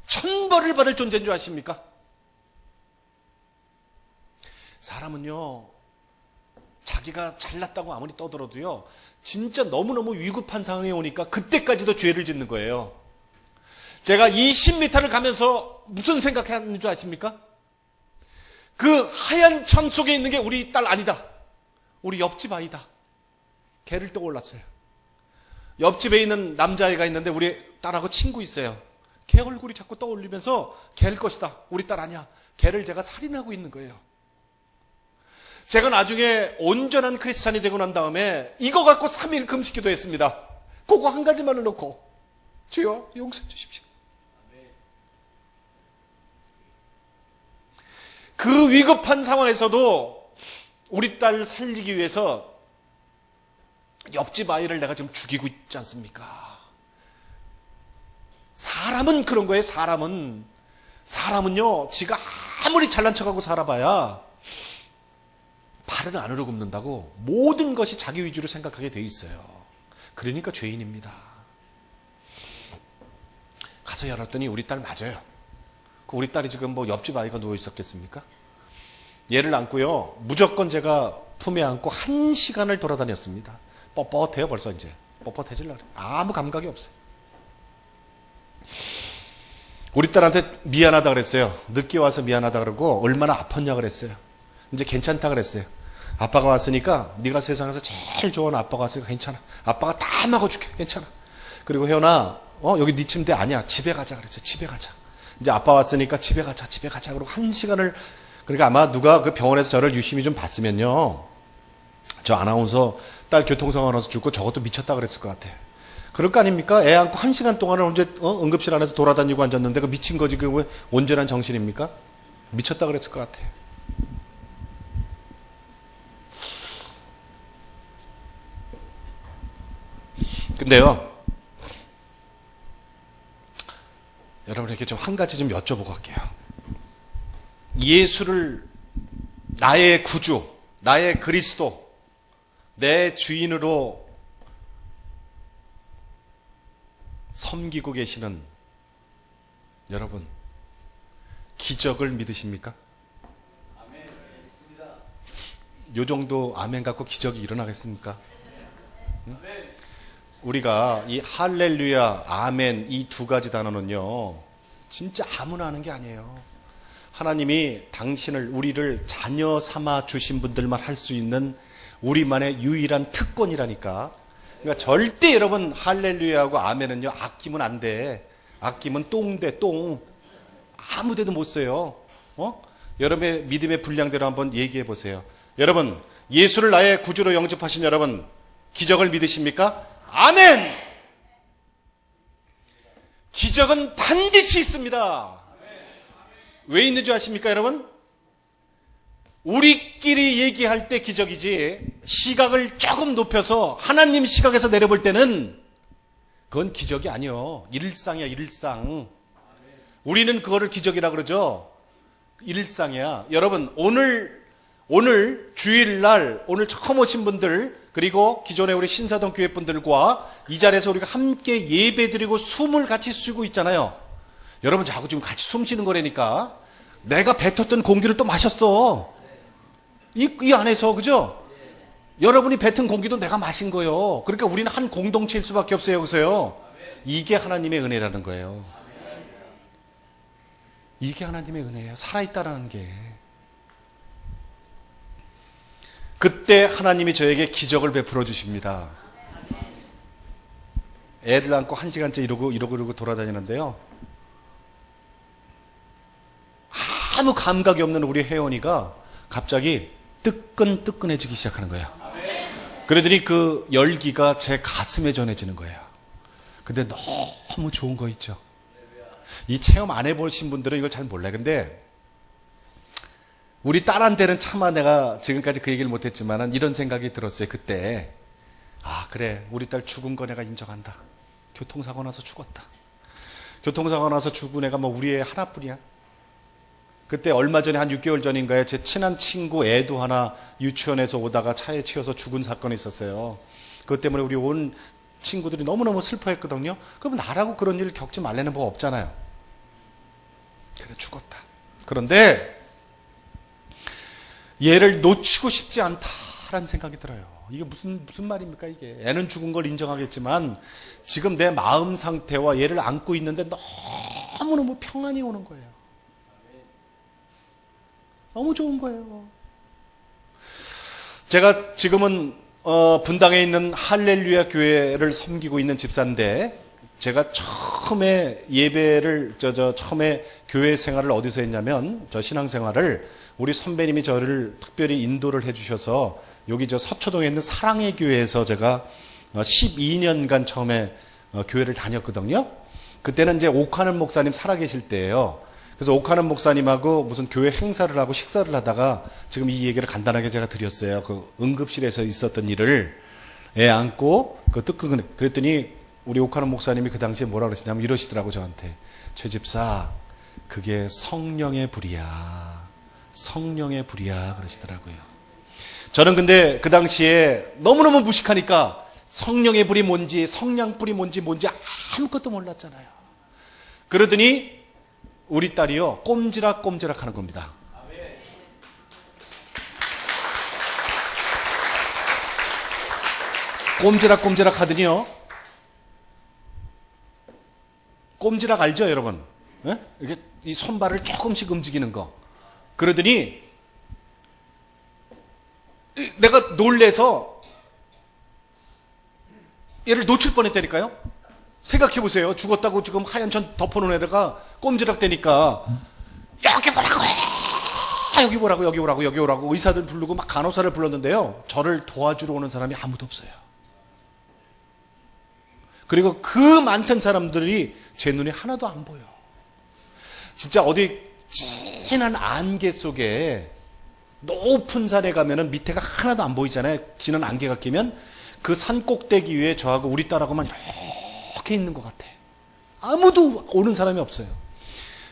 천벌을 받을 존재인 줄 아십니까? 사람은요, 자기가 잘났다고 아무리 떠들어도요, 진짜 너무너무 위급한 상황에 오니까 그때까지도 죄를 짓는 거예요. 제가 20m를 가면서 무슨 생각했는 줄 아십니까? 그 하얀 천 속에 있는 게 우리 딸 아니다. 우리 옆집 아이다. 걔를 떠올랐어요. 옆집에 있는 남자아이가 있는데 우리 딸하고 친구 있어요. 걔 얼굴이 자꾸 떠올리면서 걔일 것이다. 우리 딸 아니야. 걔를 제가 살인하고 있는 거예요. 제가 나중에 온전한 크리스찬이 되고 난 다음에 이거 갖고 3일 금식기도 했습니다. 그거 한 가지만을 놓고 주여 용서해 주십시오. 그 위급한 상황에서도 우리 딸 살리기 위해서 옆집 아이를 내가 지금 죽이고 있지 않습니까? 사람은 그런 거예요. 사람은요, 지가 아무리 잘난 척하고 살아봐야 발을 안으로 굽는다고 모든 것이 자기 위주로 생각하게 돼 있어요. 그러니까 죄인입니다. 가서 열었더니 우리 딸 맞아요. 우리 딸이 지금 옆집 아이가 누워 있었겠습니까? 얘를 안고요, 무조건 제가 품에 안고 1시간을 돌아다녔습니다. 뻣뻣해요, 벌써 이제. 뻣뻣해질라 그래. 아무 감각이 없어요. 우리 딸한테 미안하다 그랬어요. 늦게 와서 미안하다 그러고 얼마나 아팠냐 그랬어요. 이제 괜찮다 그랬어요. 아빠가 왔으니까 네가 세상에서 제일 좋은 아빠가 왔으니까 괜찮아. 아빠가 다 먹어줄게. 괜찮아. 그리고 혜연아, 여기 네 침대 아니야. 집에 가자 그랬어요. 집에 가자. 이제 아빠 왔으니까 집에 가자. 그리고 1시간을, 그러니까 아마 누가 그 병원에서 저를 유심히 좀 봤으면요, 저 아나운서 딸 교통사고 나서 죽고 저것도 미쳤다 그랬을 것 같아. 그럴 거 아닙니까? 애 안고 1시간 동안을 언제 응급실 안에서 돌아다니고 앉았는데 그 미친 거지. 그 왜 온전한 정신입니까? 미쳤다 그랬을 것 같아. 근데요, 여러분에게 좀 한 가지 좀 여쭤보고 갈게요. 예수를 나의 구주, 나의 그리스도, 내 주인으로 섬기고 계시는 여러분, 기적을 믿으십니까? 요 정도 아멘 갖고 기적이 일어나겠습니까? 응? 우리가 이 할렐루야, 아멘 이 두 가지 단어는요, 진짜 아무나 하는 게 아니에요. 하나님이 당신을, 우리를 자녀 삼아 주신 분들만 할 수 있는 우리만의 유일한 특권이라니까. 그러니까 절대 여러분 할렐루야하고 아멘은요 아끼면 안 돼. 아끼면 똥돼, 똥. 아무 데도 못 써요. 여러분의 믿음의 분량대로 한번 얘기해 보세요. 여러분, 예수를 나의 구주로 영접하신 여러분, 기적을 믿으십니까? 아멘! 기적은 반드시 있습니다. 왜 있는 줄 아십니까, 여러분? 우리끼리 얘기할 때 기적이지, 시각을 조금 높여서 하나님 시각에서 내려볼 때는 그건 기적이 아니요. 일상이야, 일상. 우리는 그거를 기적이라 그러죠. 일상이야. 여러분, 오늘 주일날, 오늘 처음 오신 분들, 그리고 기존에 우리 신사동 교회 분들과 이 자리에서 우리가 함께 예배드리고 숨을 같이 쉬고 있잖아요. 여러분 자꾸 지금 같이 숨 쉬는 거라니까. 내가 뱉었던 공기를 또 마셨어. 이 안에서, 그죠? 여러분이 뱉은 공기도 내가 마신 거예요. 그러니까 우리는 한 공동체일 수밖에 없어요. 여기서요. 이게 하나님의 은혜라는 거예요. 이게 하나님의 은혜예요. 살아있다라는 게. 그때 하나님이 저에게 기적을 베풀어 주십니다. 애를 안고 1시간째 이러고 돌아다니는데요. 아무 감각이 없는 우리 혜원이가 갑자기 뜨끈뜨끈해지기 시작하는 거예요. 그러더니 그 열기가 제 가슴에 전해지는 거예요. 근데 너무 좋은 거 있죠. 이 체험 안 해보신 분들은 이걸 잘 몰라요. 근데 우리 딸한테는 차마 내가 지금까지 그 얘기를 못했지만 이런 생각이 들었어요. 그때 그래, 우리 딸 죽은 거 내가 인정한다. 교통사고 나서 죽었다. 교통사고 나서 죽은 애가 뭐 우리 애 하나뿐이야. 그때 얼마 전에 한 6개월 전인가에 제 친한 친구 애도 하나 유치원에서 오다가 차에 치여서 죽은 사건이 있었어요. 그것 때문에 우리 온 친구들이 너무너무 슬퍼했거든요. 그럼 나라고 그런 일 겪지 말라는 법 없잖아요. 그래, 죽었다. 그런데 얘를 놓치고 싶지 않다라는 생각이 들어요. 이게 무슨 말입니까 이게. 애는 죽은 걸 인정하겠지만 지금 내 마음 상태와 얘를 안고 있는데 너무너무 평안이 오는 거예요. 너무 좋은 거예요. 제가 지금은 분당에 있는 할렐루야 교회를 섬기고 있는 집사인데, 제가 처음에 예배를 처음에 교회 생활을 어디서 했냐면, 저 신앙생활을 우리 선배님이 저를 특별히 인도를 해주셔서 여기 저 서초동에 있는 사랑의 교회에서 제가 12년간 처음에 교회를 다녔거든요. 그때는 이제 옥하는 목사님 살아계실 때예요. 그래서 옥하는 목사님하고 무슨 교회 행사를 하고 식사를 하다가 지금 이 얘기를 간단하게 제가 드렸어요. 그 응급실에서 있었던 일을 애 안고 그랬더니 우리 옥하는 목사님이 그 당시에 뭐라 그러시냐면 이러시더라고 저한테. 최 집사, 그게 성령의 불이야. 성령의 불이야 그러시더라고요. 저는 근데 그 당시에 너무너무 무식하니까 성령의 불이 뭔지 성냥불이 뭔지 아무것도 몰랐잖아요. 그러더니 우리 딸이요 꼼지락 하는 겁니다. 꼼지락 하더니요, 꼼지락 알죠 여러분? 예? 이렇게 이 손발을 조금씩 움직이는 거. 그러더니 내가 놀래서 얘를 놓칠 뻔했다니까요. 생각해 보세요. 죽었다고 지금 하얀 천 덮어놓은 애가 꼼지락 대니까 여기 보라고 해! 여기 오라고 의사들 부르고 막 간호사를 불렀는데요, 저를 도와주러 오는 사람이 아무도 없어요. 그리고 그 많던 사람들이 제 눈에 하나도 안 보여. 진짜 어디 진한 안개 속에 높은 산에 가면은 밑에가 하나도 안 보이잖아요. 진한 안개가 끼면 그 산 꼭대기 위에 저하고 우리 딸하고만 이렇게 있는 것 같아. 아무도 오는 사람이 없어요.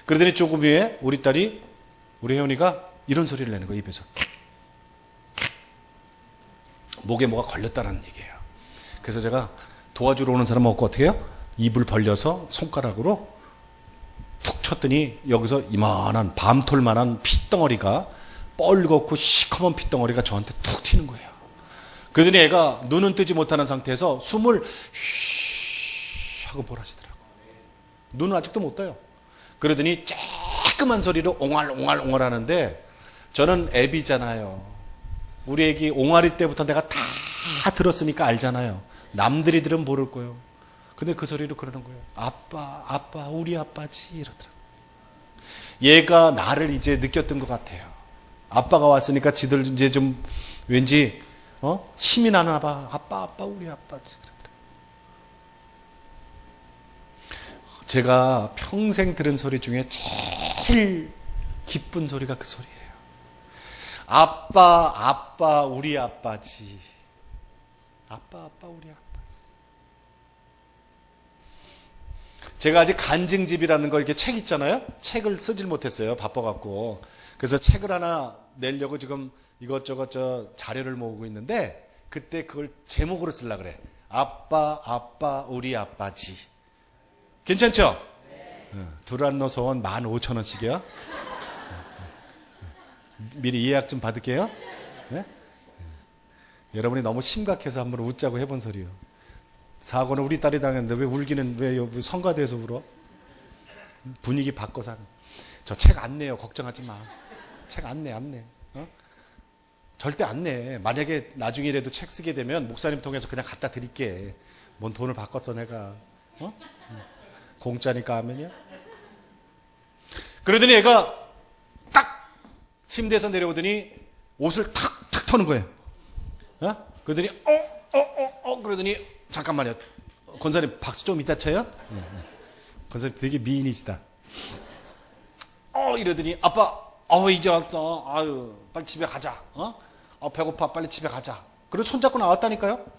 그러더니 조금 후에 우리 딸이, 우리 혜원이가 이런 소리를 내는 거예요. 입에서. 목에 뭐가 걸렸다는 얘기예요. 그래서 제가 도와주러 오는 사람 없고 어떻게 해요? 입을 벌려서 손가락으로 툭 쳤더니 여기서 이만한 밤톨만한 핏덩어리가, 뻘겋고 시커먼 핏덩어리가 저한테 툭 튀는 거예요. 그러더니 애가 눈은 뜨지 못하는 상태에서 숨을 휘 하고 몰아치더라고. 눈은 아직도 못 떠요. 그러더니 쬐끄만 소리로 옹알옹알 하는데, 저는 애비잖아요. 우리 애기 옹알이 때부터 내가 다 들었으니까 알잖아요. 남들이 들으면 모를 거예요. 근데 그 소리로 그러는 거예요. 아빠, 우리 아빠지. 이러더라고. 얘가 나를 이제 느꼈던 것 같아요. 아빠가 왔으니까 지들 이제 좀 왠지 힘이 나나 봐. 아빠, 우리 아빠지. 그러더라고. 제가 평생 들은 소리 중에 제일 기쁜 소리가 그 소리예요. 아빠, 우리 아빠지. 아빠, 우리 아빠지. 제가 아직 간증집이라는 거, 이렇게 책 있잖아요? 책을 쓰질 못했어요. 바빠갖고. 그래서 책을 하나 내려고 지금 이것저것 자료를 모으고 있는데, 그때 그걸 제목으로 쓰려고 그래. 아빠, 우리 아빠지. 괜찮죠? 두란노 소원 15,000원씩이요. 미리 예약 좀 받을게요. 네? 여러분이 너무 심각해서 한번 웃자고 해본 소리요. 사고는 우리 딸이 당했는데 왜 울기는, 왜 성가대에서 울어? 분위기 바꿔서 하는. 저 책 안 내요. 걱정하지 마. 책 안 내. 절대 안 내. 만약에 나중이라도 책 쓰게 되면 목사님 통해서 그냥 갖다 드릴게. 뭔 돈을 바꿨어 내가. 공짜니까 하면요. 그러더니 얘가 딱 침대에서 내려오더니 옷을 탁 터는 거예요. 그러더니 그러더니 잠깐만요. 권사님 박수 좀 이따 쳐요? 권사님 되게 미인이시다. 이러더니 아빠 이제 왔어. 아유 빨리 집에 가자. 배고파 빨리 집에 가자. 그리고 손잡고 나왔다니까요.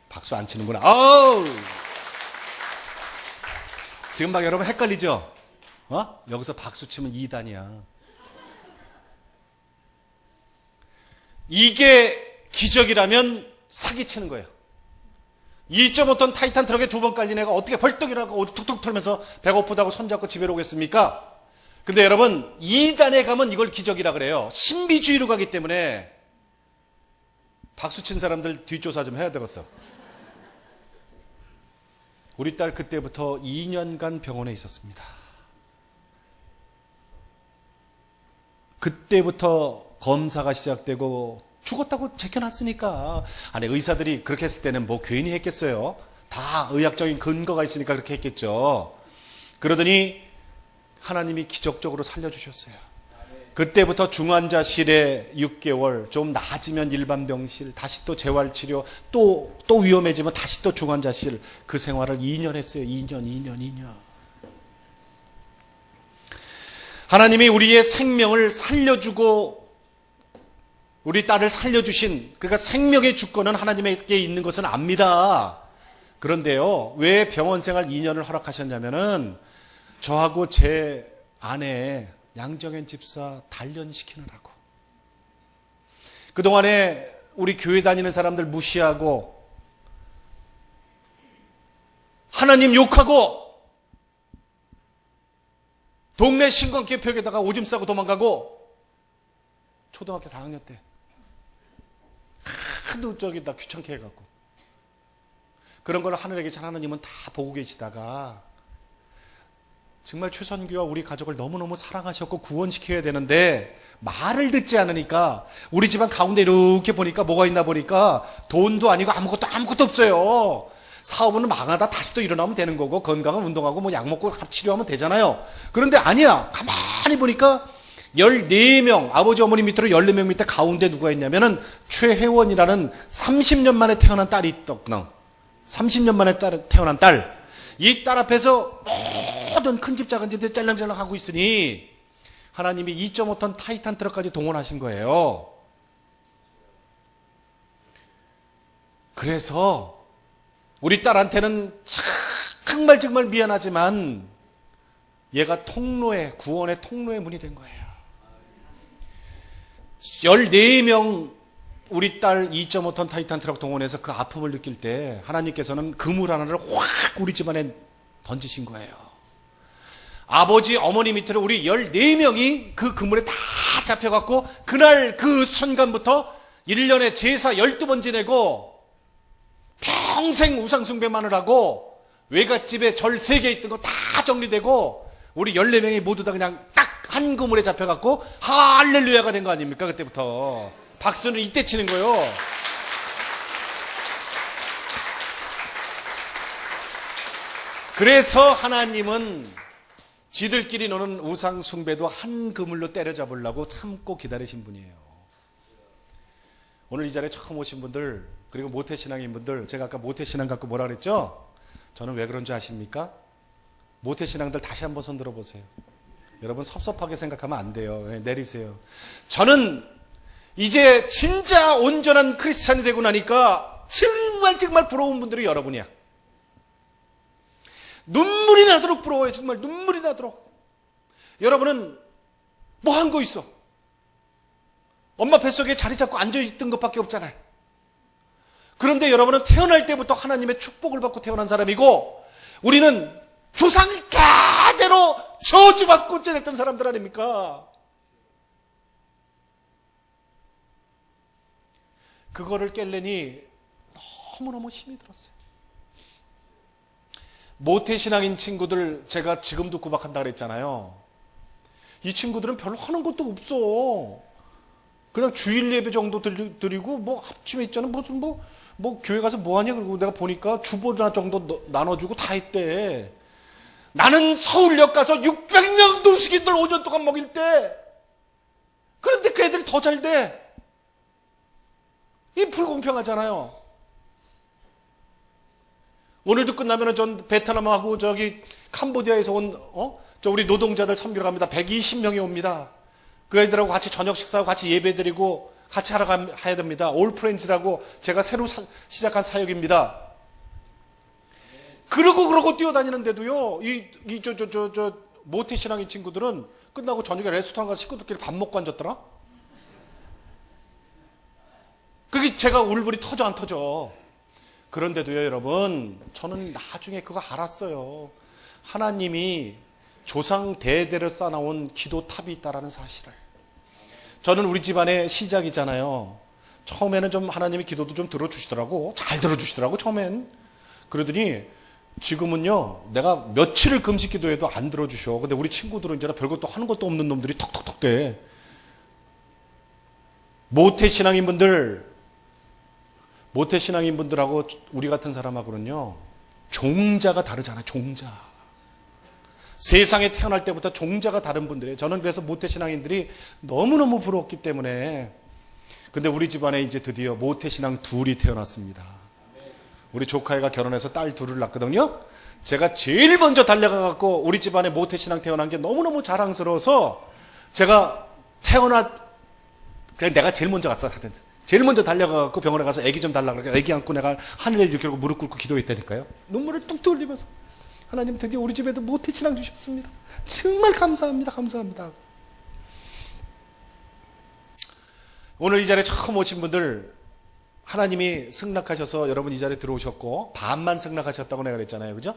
박수 안 치는구나. 지금 막 여러분 헷갈리죠? 여기서 박수 치면 2단이야. 이게 기적이라면 사기치는 거예요. 2.5톤 타이탄 트럭에 2번 깔린 애가 어떻게 벌떡 일어나고 툭툭 털면서 배고프다고 손잡고 집에 오겠습니까? 근데 여러분 2단에 가면 이걸 기적이라 그래요. 신비주의로 가기 때문에 박수 친 사람들 뒷조사 좀 해야 되겠어. 우리 딸 그때부터 2년간 병원에 있었습니다. 그때부터 검사가 시작되고 죽었다고 제껴놨으니까. 아니 의사들이 그렇게 했을 때는 뭐 괜히 했겠어요. 다 의학적인 근거가 있으니까 그렇게 했겠죠. 그러더니 하나님이 기적적으로 살려주셨어요. 그때부터 중환자실에 6개월, 좀 나아지면 일반 병실, 다시 또 재활치료, 또 위험해지면 다시 또 중환자실. 그 생활을 2년 했어요. 2년. 하나님이 우리의 생명을 살려주고 우리 딸을 살려주신, 그러니까 생명의 주권은 하나님에게 있는 것은 압니다. 그런데요, 왜 병원 생활 2년을 허락하셨냐면은 저하고 제 아내 양정현 집사 단련시키느라고. 그동안에 우리 교회 다니는 사람들 무시하고 하나님 욕하고 동네 신광개표에다가 오줌 싸고 도망가고 초등학교 4학년 때 하도 저기다 귀찮게 해갖고 그런 걸 하늘에 계신 하나님은 다 보고 계시다가 정말 최선규와 우리 가족을 너무너무 사랑하셨고 구원시켜야 되는데 말을 듣지 않으니까 우리 집안 가운데 이렇게 보니까 뭐가 있나 보니까 돈도 아니고 아무것도 없어요. 사업은 망하다 다시 또 일어나면 되는 거고 건강은 운동하고 뭐 약 먹고 치료하면 되잖아요. 그런데 아니야. 가만히 보니까 14명, 아버지 어머니 밑으로 14명 밑에 가운데 누가 있냐면은 최혜원이라는 30년 만에 태어난 딸이 있더구나. 30년 만에 태어난 딸. 이 딸 앞에서 모든 큰 집 작은 집들 짤랑짤랑 하고 있으니 하나님이 2.5톤 타이탄 트럭까지 동원하신 거예요. 그래서 우리 딸한테는 정말 정말 미안하지만 얘가 구원의 통로의 문이 된 거예요. 14명 우리 딸 2.5톤 타이탄 트럭 동원해서 그 아픔을 느낄 때 하나님께서는 그물 하나를 확 우리 집안에 던지신 거예요. 아버지, 어머니 밑으로 우리 14명이 그 그물에 다 잡혀갖고 그날 그 순간부터 1년에 제사 12번 지내고 평생 우상숭배만을 하고 외갓집에 절 3개 있던 거 다 정리되고 우리 14명이 모두 다 그냥 딱 한 그물에 잡혀갖고 할렐루야가 된 거 아닙니까? 그때부터 박수는 이때 치는 거예요. 그래서 하나님은 지들끼리 노는 우상 숭배도 한 그물로 때려잡으려고 참고 기다리신 분이에요. 오늘 이 자리에 처음 오신 분들, 그리고 모태신앙인 분들, 제가 아까 모태신앙 갖고 뭐라 그랬죠? 저는 왜 그런 줄 아십니까? 모태신앙들 다시 한번 손 들어보세요. 여러분 섭섭하게 생각하면 안 돼요. 내리세요. 저는 이제 진짜 온전한 크리스찬이 되고 나니까 정말 부러운 분들이 여러분이야. 눈물이 나도록 부러워요. 정말 눈물이 나도록. 여러분은 뭐 한 거 있어? 엄마 뱃속에 자리 잡고 앉아있던 것밖에 없잖아요. 그런데 여러분은 태어날 때부터 하나님의 축복을 받고 태어난 사람이고 우리는 조상 대대로 저주받고 지냈던 사람들 아닙니까? 그거를 깰래니 너무너무 힘이 들었어요. 모태신앙인 친구들 제가 지금도 구박한다 그랬잖아요. 이 친구들은 별로 하는 것도 없어. 그냥 주일 예배 정도 드리고 뭐 합치면 있잖아. 무슨 뭐 교회 가서 뭐 하냐. 그리고 내가 보니까 주보나 정도 나눠주고 다 했대. 나는 서울역 가서 600명 노숙인들 5년 동안 먹일 때 그런데 그 애들이 더 잘 돼. 이 불공평하잖아요. 오늘도 끝나면은 전 베트남하고 저기 캄보디아에서 온 저 우리 노동자들 섬기러 갑니다. 120명이 옵니다. 그 애들하고 같이 저녁 식사하고 같이 예배드리고 같이 하러 가야 됩니다. 올 프렌즈라고 제가 새로 시작한 사역입니다. 그러고 뛰어다니는데도요. 저 모태신앙인 친구들은 끝나고 저녁에 레스토랑 가서 식구들끼리 밥 먹고 앉았더라. 그게 제가 울분이 터져 안 터져. 그런데도요, 여러분, 저는 나중에 그거 알았어요. 하나님이 조상 대대로 쌓아놓은 기도탑이 있다라는 사실을. 저는 우리 집안의 시작이잖아요. 처음에는 좀 하나님이 기도도 좀 들어주시더라고. 잘 들어주시더라고, 처음엔. 그러더니 지금은요, 내가 며칠을 금식 기도해도 안 들어주셔. 근데 우리 친구들은 이제 별것도 하는 것도 없는 놈들이 턱턱턱 대. 모태신앙인분들하고 우리 같은 사람하고는요, 종자가 다르잖아요, 종자. 세상에 태어날 때부터 종자가 다른 분들이에요. 저는 그래서 모태신앙인들이 너무너무 부럽기 때문에. 근데 우리 집안에 이제 드디어 모태신앙 둘이 태어났습니다. 우리 조카애가 결혼해서 딸 둘을 낳거든요. 제가 제일 먼저 달려가갖고 우리 집안에 모태신앙 태어난 게 너무너무 자랑스러워서 제가 내가 제일 먼저 갔어. 제일 먼저 달려가갖고 병원에 가서 애기 좀 달라고 그러니까 애기 안고 내가 하늘에 이렇게 무릎 꿇고 기도했다니까요. 눈물을 뚝뚝 흘리면서 하나님 드디어 우리 집에도 모태신앙 주셨습니다. 정말 감사합니다. 감사합니다. 오늘 이 자리에 처음 오신 분들 하나님이 승낙하셔서 여러분 이 자리에 들어오셨고 반만 승낙하셨다고 내가 그랬잖아요. 그죠?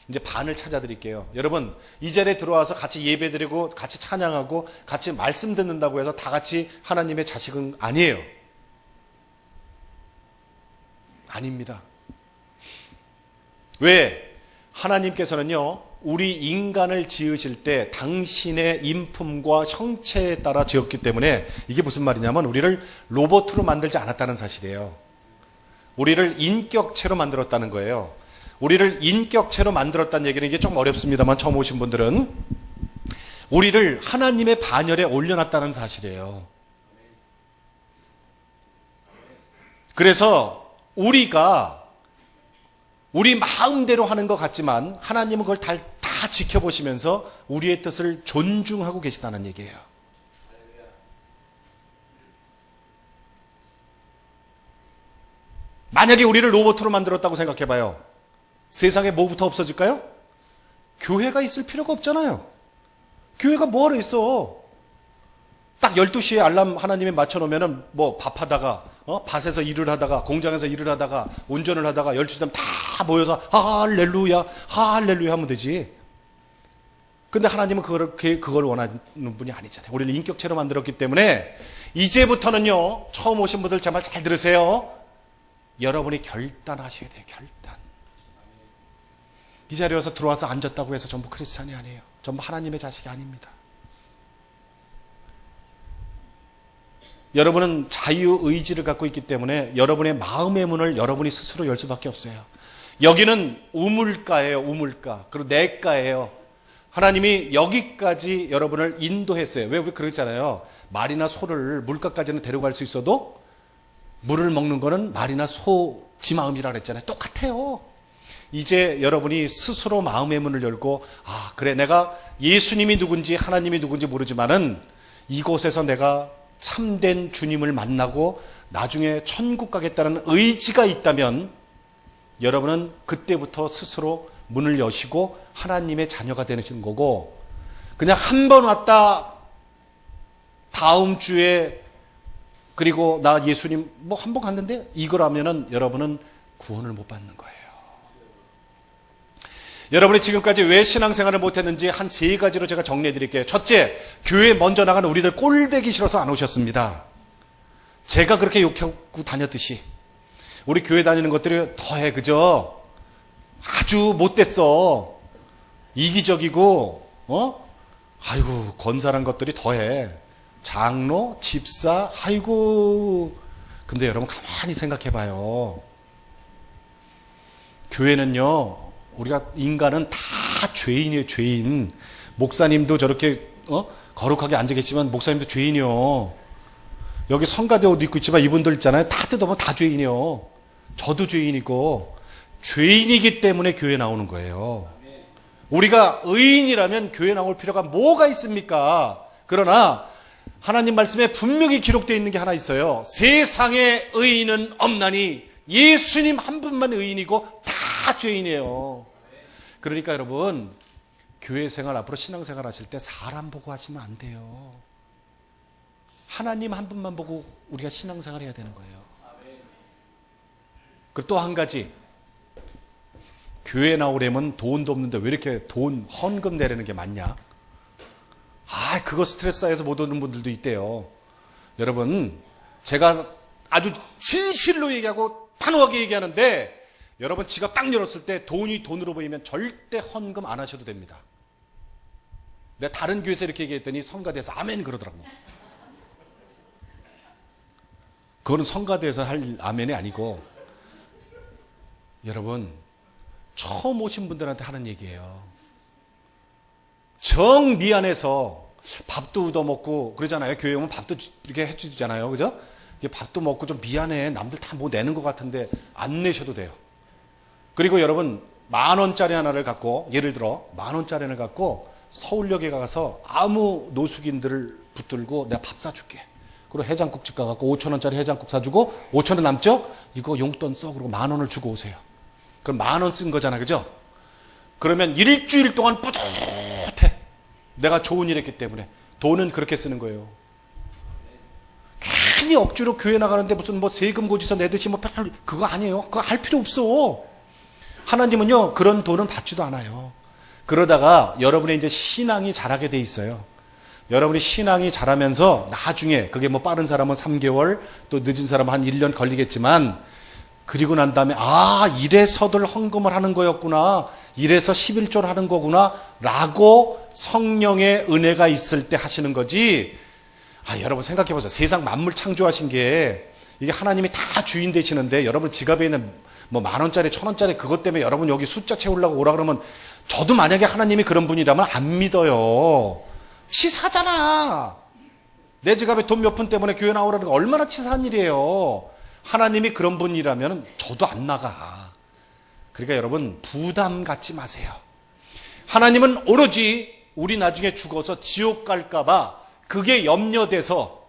이제 반을 찾아드릴게요. 여러분 이 자리에 들어와서 같이 예배드리고 같이 찬양하고 같이 말씀 듣는다고 해서 다 같이 하나님의 자식은 아니에요. 아닙니다. 왜? 하나님께서는요, 우리 인간을 지으실 때 당신의 인품과 형체에 따라 지었기 때문에 이게 무슨 말이냐면 우리를 로봇으로 만들지 않았다는 사실이에요. 우리를 인격체로 만들었다는 거예요. 우리를 인격체로 만들었다는 얘기는 이게 좀 어렵습니다만 처음 오신 분들은 우리를 하나님의 반열에 올려놨다는 사실이에요. 그래서 우리가 우리 마음대로 하는 것 같지만 하나님은 그걸 다 지켜보시면서 우리의 뜻을 존중하고 계시다는 얘기예요. 만약에 우리를 로봇으로 만들었다고 생각해봐요. 세상에 뭐부터 없어질까요? 교회가 있을 필요가 없잖아요. 교회가 뭐하러 있어? 딱 12시에 알람 하나님이 맞춰놓으면은 뭐 밥하다가, 밭에서 일을 하다가, 공장에서 일을 하다가, 운전을 하다가 12시 되면 다 모여서 할렐루야, 할렐루야 하면 되지. 근데 하나님은 그걸 원하는 분이 아니잖아요. 우리를 인격체로 만들었기 때문에 이제부터는요, 처음 오신 분들 제발 잘 들으세요. 여러분이 결단하셔야 돼요. 결단. 이 자리에 와서 들어와서 앉았다고 해서 전부 크리스찬이 아니에요. 전부 하나님의 자식이 아닙니다. 여러분은 자유의지를 갖고 있기 때문에 여러분의 마음의 문을 여러분이 스스로 열 수밖에 없어요. 여기는 우물가예요. 우물가. 그리고 내가예요. 하나님이 여기까지 여러분을 인도했어요. 왜 우리 그러잖아요. 말이나 소를 물가까지는 데려갈 수 있어도 물을 먹는 거는 말이나 소 지 마음이라 그랬잖아요. 똑같아요. 이제 여러분이 스스로 마음의 문을 열고, 아, 그래, 내가 예수님이 누군지 하나님이 누군지 모르지만은 이곳에서 내가 참된 주님을 만나고 나중에 천국 가겠다는 의지가 있다면 여러분은 그때부터 스스로 문을 여시고 하나님의 자녀가 되는 거고, 그냥 한 번 왔다 다음 주에 그리고 나 예수님 뭐 한 번 갔는데 이걸 하면은 여러분은 구원을 못 받는 거예요. 여러분이 지금까지 왜 신앙생활을 못했는지 한 3가지로 제가 정리해 드릴게요. 첫째, 교회 먼저 나가는 우리들 꼴배기 싫어서 안 오셨습니다. 제가 그렇게 욕하고 다녔듯이 우리 교회 다니는 것들이 더해, 그죠? 아주 못됐어. 이기적이고, 아이고, 건사한 것들이 더해. 장로, 집사, 아이고. 근데 여러분 가만히 생각해 봐요. 교회는요, 우리가 인간은 다 죄인이에요. 죄인. 목사님도 저렇게 거룩하게 앉아 계시지만 목사님도 죄인이요. 여기 성가대 옷 입고 있지만 이분들 있잖아요. 다 뜯어보면 다 죄인이요. 저도 죄인이고, 죄인이기 때문에 교회 나오는 거예요. 우리가 의인이라면 교회 나올 필요가 뭐가 있습니까? 그러나 하나님 말씀에 분명히 기록되어 있는 게 하나 있어요. 세상에 의인은 없나니 예수님 한 분만 의인이고 다 죄인이에요. 그러니까 여러분, 교회 생활, 앞으로 신앙생활 하실 때 사람 보고 하시면 안 돼요. 하나님 한 분만 보고 우리가 신앙생활 해야 되는 거예요. 그리고 또 한 가지, 교회 나오려면 돈도 없는데 왜 이렇게 돈 헌금 내려는 게 많냐? 아, 그거 스트레스 쌓여서 못 오는 분들도 있대요. 여러분, 제가 아주 진실로 얘기하고 단호하게 얘기하는데, 여러분 지갑 딱 열었을 때 돈이 돈으로 보이면 절대 헌금 안 하셔도 됩니다. 내가 다른 교회에서 이렇게 얘기했더니 성가대에서 아멘 그러더라고. 그거는 성가대에서 할 아멘이 아니고, 여러분 처음 오신 분들한테 하는 얘기예요. 정 미안해서 밥도 얻어먹고 그러잖아요. 교회 오면 밥도 이렇게 해주잖아요. 그죠? 밥도 먹고 좀 미안해. 남들 다 뭐 내는 것 같은데 안 내셔도 돼요. 그리고 여러분 10,000원짜리 하나를 갖고, 예를 들어 10,000원짜리 하나를 갖고 서울역에 가서 아무 노숙인들을 붙들고 내가 밥 사줄게. 그리고 해장국집 가갖고 5,000원짜리 해장국 사주고 5,000원 남죠? 이거 용돈 써. 그리고 10,000원을 주고 오세요. 그럼 10,000원 쓴 거잖아. 그죠? 그러면 일주일 동안 뿌듯해. 내가 좋은 일 했기 때문에. 돈은 그렇게 쓰는 거예요. 괜히 억지로 교회 나가는데 무슨 뭐 세금 고지서 내듯이 뭐 그거 아니에요. 그거 할 필요 없어. 하나님은요, 그런 돈은 받지도 않아요. 그러다가 여러분의 이제 신앙이 자라게 돼 있어요. 여러분이 신앙이 자라면서 나중에, 그게 뭐 빠른 사람은 3개월, 또 늦은 사람은 한 1년 걸리겠지만, 그리고 난 다음에, 아, 이래서들 헌금을 하는 거였구나. 이래서 11조를 하는 거구나. 라고 성령의 은혜가 있을 때 하시는 거지. 아, 여러분 생각해 보세요. 세상 만물 창조하신 게, 이게 하나님이 다 주인 되시는데, 여러분 지갑에 있는 뭐 10,000원짜리, 1,000원짜리 그것 때문에 여러분 여기 숫자 채우려고 오라 그러면, 저도 만약에 하나님이 그런 분이라면 안 믿어요. 치사하잖아. 내 지갑에 돈 몇 푼 때문에 교회 나오라는 거 얼마나 치사한 일이에요. 하나님이 그런 분이라면 저도 안 나가. 그러니까 여러분 부담 갖지 마세요. 하나님은 오로지 우리 나중에 죽어서 지옥 갈까 봐 그게 염려돼서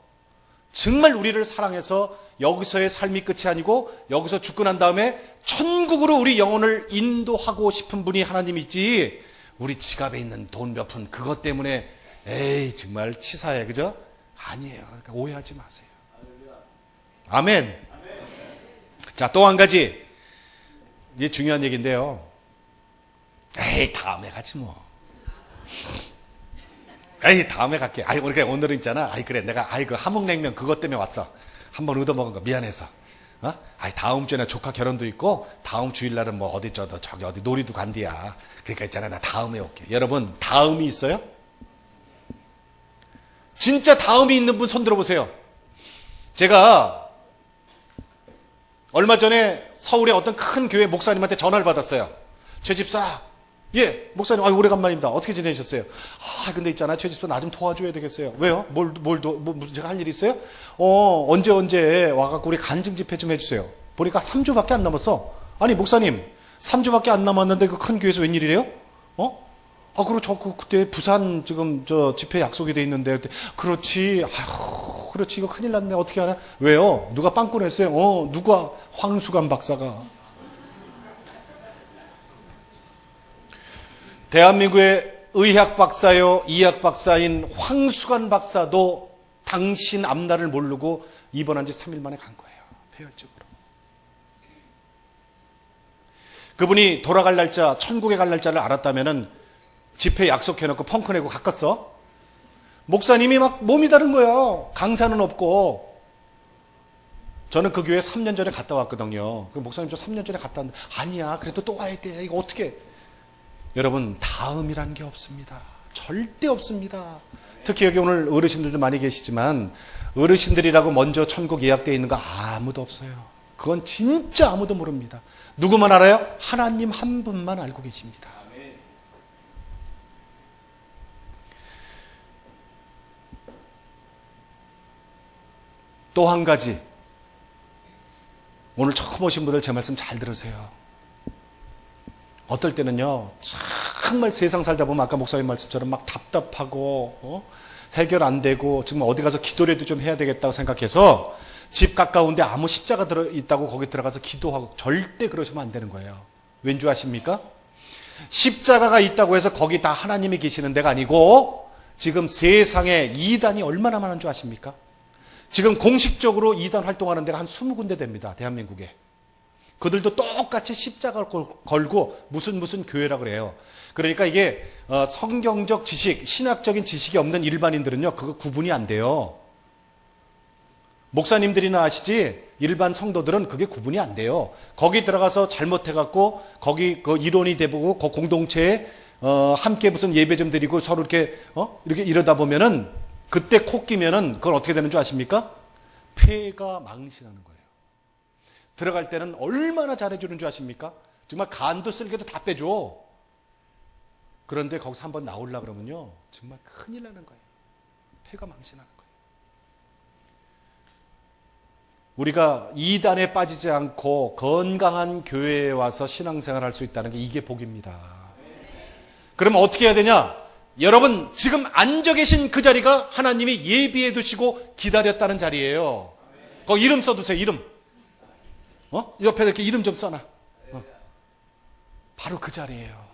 정말 우리를 사랑해서 여기서의 삶이 끝이 아니고 여기서 죽고 난 다음에 천국으로 우리 영혼을 인도하고 싶은 분이 하나님이지, 우리 지갑에 있는 돈 몇 푼 그것 때문에 에이 정말 치사해, 그죠? 아니에요. 그러니까 오해하지 마세요. 아멘. 자, 또 한 가지, 이게 중요한 얘기인데요. 에이 다음에 가지 뭐. 에이 다음에 갈게. 아이 그러니까 오늘은 있잖아. 아이 그래 내가 그 함흥냉면 그것 때문에 왔어. 한번 얻어먹은 거 미안해서. 아이 다음 주에는 조카 결혼도 있고 다음 주일날은 뭐 어디 저기 어디 놀이도 간디야. 그러니까 있잖아 나 다음에 올게. 여러분 다음이 있어요? 진짜 다음이 있는 분 손 들어보세요. 제가 얼마 전에 서울의 어떤 큰 교회 목사님한테 전화를 받았어요. 최 집사, 예, 목사님, 오래간만입니다. 어떻게 지내셨어요? 근데 있잖아, 최 집사 나 좀 도와줘야 되겠어요. 왜요? 무슨 제가 할 일이 있어요? 언제 와갖고 우리 간증 집회 좀 해주세요. 보니까 3주밖에 안 남았어. 아니, 목사님, 3주밖에 안 남았는데 그 큰 교회에서 웬일이래요? 그리고 그때 부산 지금 집회 약속이 돼 있는데, 그렇지, 그렇지, 이거 큰일 났네. 어떻게 하나? 왜요? 누가 빵꾸 냈어요? 누가? 황수관 박사가. 대한민국의 의학 박사요, 이학 박사인 황수관 박사도 당신 앞날을 모르고 입원한 지 3일 만에 간 거예요. 폐혈증으로. 그분이 돌아갈 날짜, 천국에 갈 날짜를 알았다면은 집회 약속해놓고 펑크 내고 갔겠어? 목사님이 막 몸이 다른 거예요. 강사는 없고. 저는 그 교회 3년 전에 갔다 왔거든요. 그 목사님 저 3년 전에 갔다 왔는데, 아니야, 그래도 또 와야 돼. 이거 어떻게. 여러분, 다음이란 게 없습니다. 절대 없습니다. 특히 여기 오늘 어르신들도 많이 계시지만, 어르신들이라고 먼저 천국 예약되어 있는 거 아무도 없어요. 그건 진짜 아무도 모릅니다. 누구만 알아요? 하나님 한 분만 알고 계십니다. 또 한 가지, 오늘 처음 오신 분들 제 말씀 잘 들으세요. 어떨 때는요, 정말 세상 살다 보면 아까 목사님 말씀처럼 막 답답하고 해결 안 되고 정말 어디 가서 기도라도 좀 해야 되겠다고 생각해서 집 가까운데 아무 십자가 들어있다고 거기 들어가서 기도하고, 절대 그러시면 안 되는 거예요. 왠지 아십니까? 십자가가 있다고 해서 거기 다 하나님이 계시는 데가 아니고, 지금 세상에 이단이 얼마나 많은 줄 아십니까? 지금 공식적으로 이단 활동하는 데가 한 20군데 됩니다. 대한민국에. 그들도 똑같이 십자가를 걸고 무슨 교회라 그래요. 그러니까 이게 성경적 지식, 신학적인 지식이 없는 일반인들은요, 그거 구분이 안 돼요. 목사님들이나 아시지 일반 성도들은 그게 구분이 안 돼요. 거기 들어가서 잘못해갖고 거기 그 이론이 돼보고 그 공동체에 함께 무슨 예배 좀 드리고 서로 이렇게 이러다 보면은, 그때 코 끼면은 그건 어떻게 되는 줄 아십니까? 폐가 망신하는 거예요. 들어갈 때는 얼마나 잘해주는 줄 아십니까? 정말 간도 쓸개도 다 빼줘. 그런데 거기서 한번 나오려고 그러면요, 정말 큰일 나는 거예요. 폐가 망신하는 거예요. 우리가 이단에 빠지지 않고 건강한 교회에 와서 신앙생활을 할 수 있다는 게 이게 복입니다. 그러면 어떻게 해야 되냐? 여러분 지금 앉아 계신 그 자리가 하나님이 예비해 두시고 기다렸다는 자리예요. 거기 이름 써두세요. 이름. 옆에 이렇게 이름 좀 써놔. 바로 그 자리예요.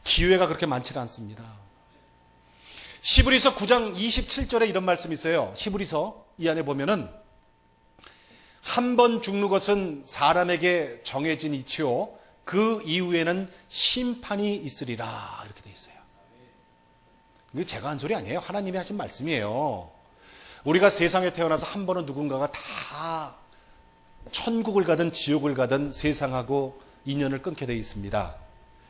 기회가 그렇게 많지 않습니다. 히브리서 9장 27절에 이런 말씀이 있어요. 히브리서 이 안에 보면은, 한 번 죽는 것은 사람에게 정해진 이치요, 그 이후에는 심판이 있으리라, 이렇게 돼 있어요. 이게 제가 한 소리 아니에요. 하나님이 하신 말씀이에요. 우리가 세상에 태어나서 한 번은 누군가가 다 천국을 가든 지옥을 가든 세상하고 인연을 끊게 되어 있습니다.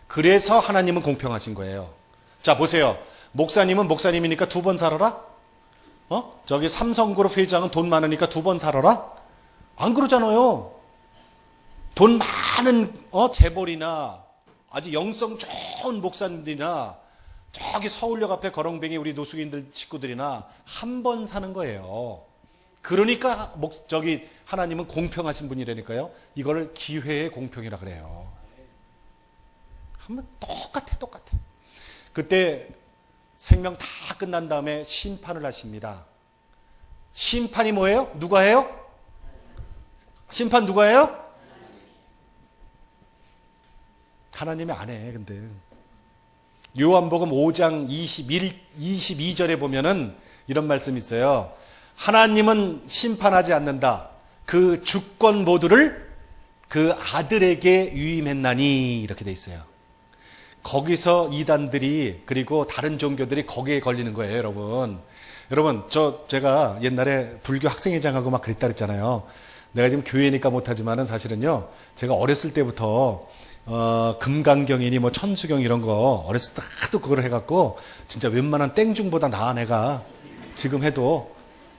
그래서 하나님은 공평하신 거예요. 자, 보세요. 목사님은 목사님이니까 2번 살아라? 저기 삼성그룹 회장은 돈 많으니까 2번 살아라? 안 그러잖아요. 돈 많은 재벌이나 아주 영성 좋은 목사님들이나 저기 서울역 앞에 거렁뱅이 우리 노숙인들 식구들이나 한 번 사는 거예요. 그러니까 하나님은 공평하신 분이라니까요. 이거를 기회의 공평이라 그래요. 한번 똑같아. 그때 생명 다 끝난 다음에 심판을 하십니다. 심판이 뭐예요? 누가 해요? 심판 누가 해요? 하나님이 안 해. 근데 요한복음 5장 22절에 보면은 이런 말씀이 있어요. 하나님은 심판하지 않는다. 그 주권 모두를 그 아들에게 위임했나니, 이렇게 돼 있어요. 거기서 이단들이, 그리고 다른 종교들이 거기에 걸리는 거예요, 여러분. 여러분, 제가 옛날에 불교 학생회장하고 막 그랬다 그랬잖아요. 내가 지금 교회니까 못하지만은 사실은요, 제가 어렸을 때부터 금강경이니 뭐 천수경 이런 거 어렸을 때 하도 그걸 해갖고 진짜 웬만한 땡중보다 나은 애가 지금 해도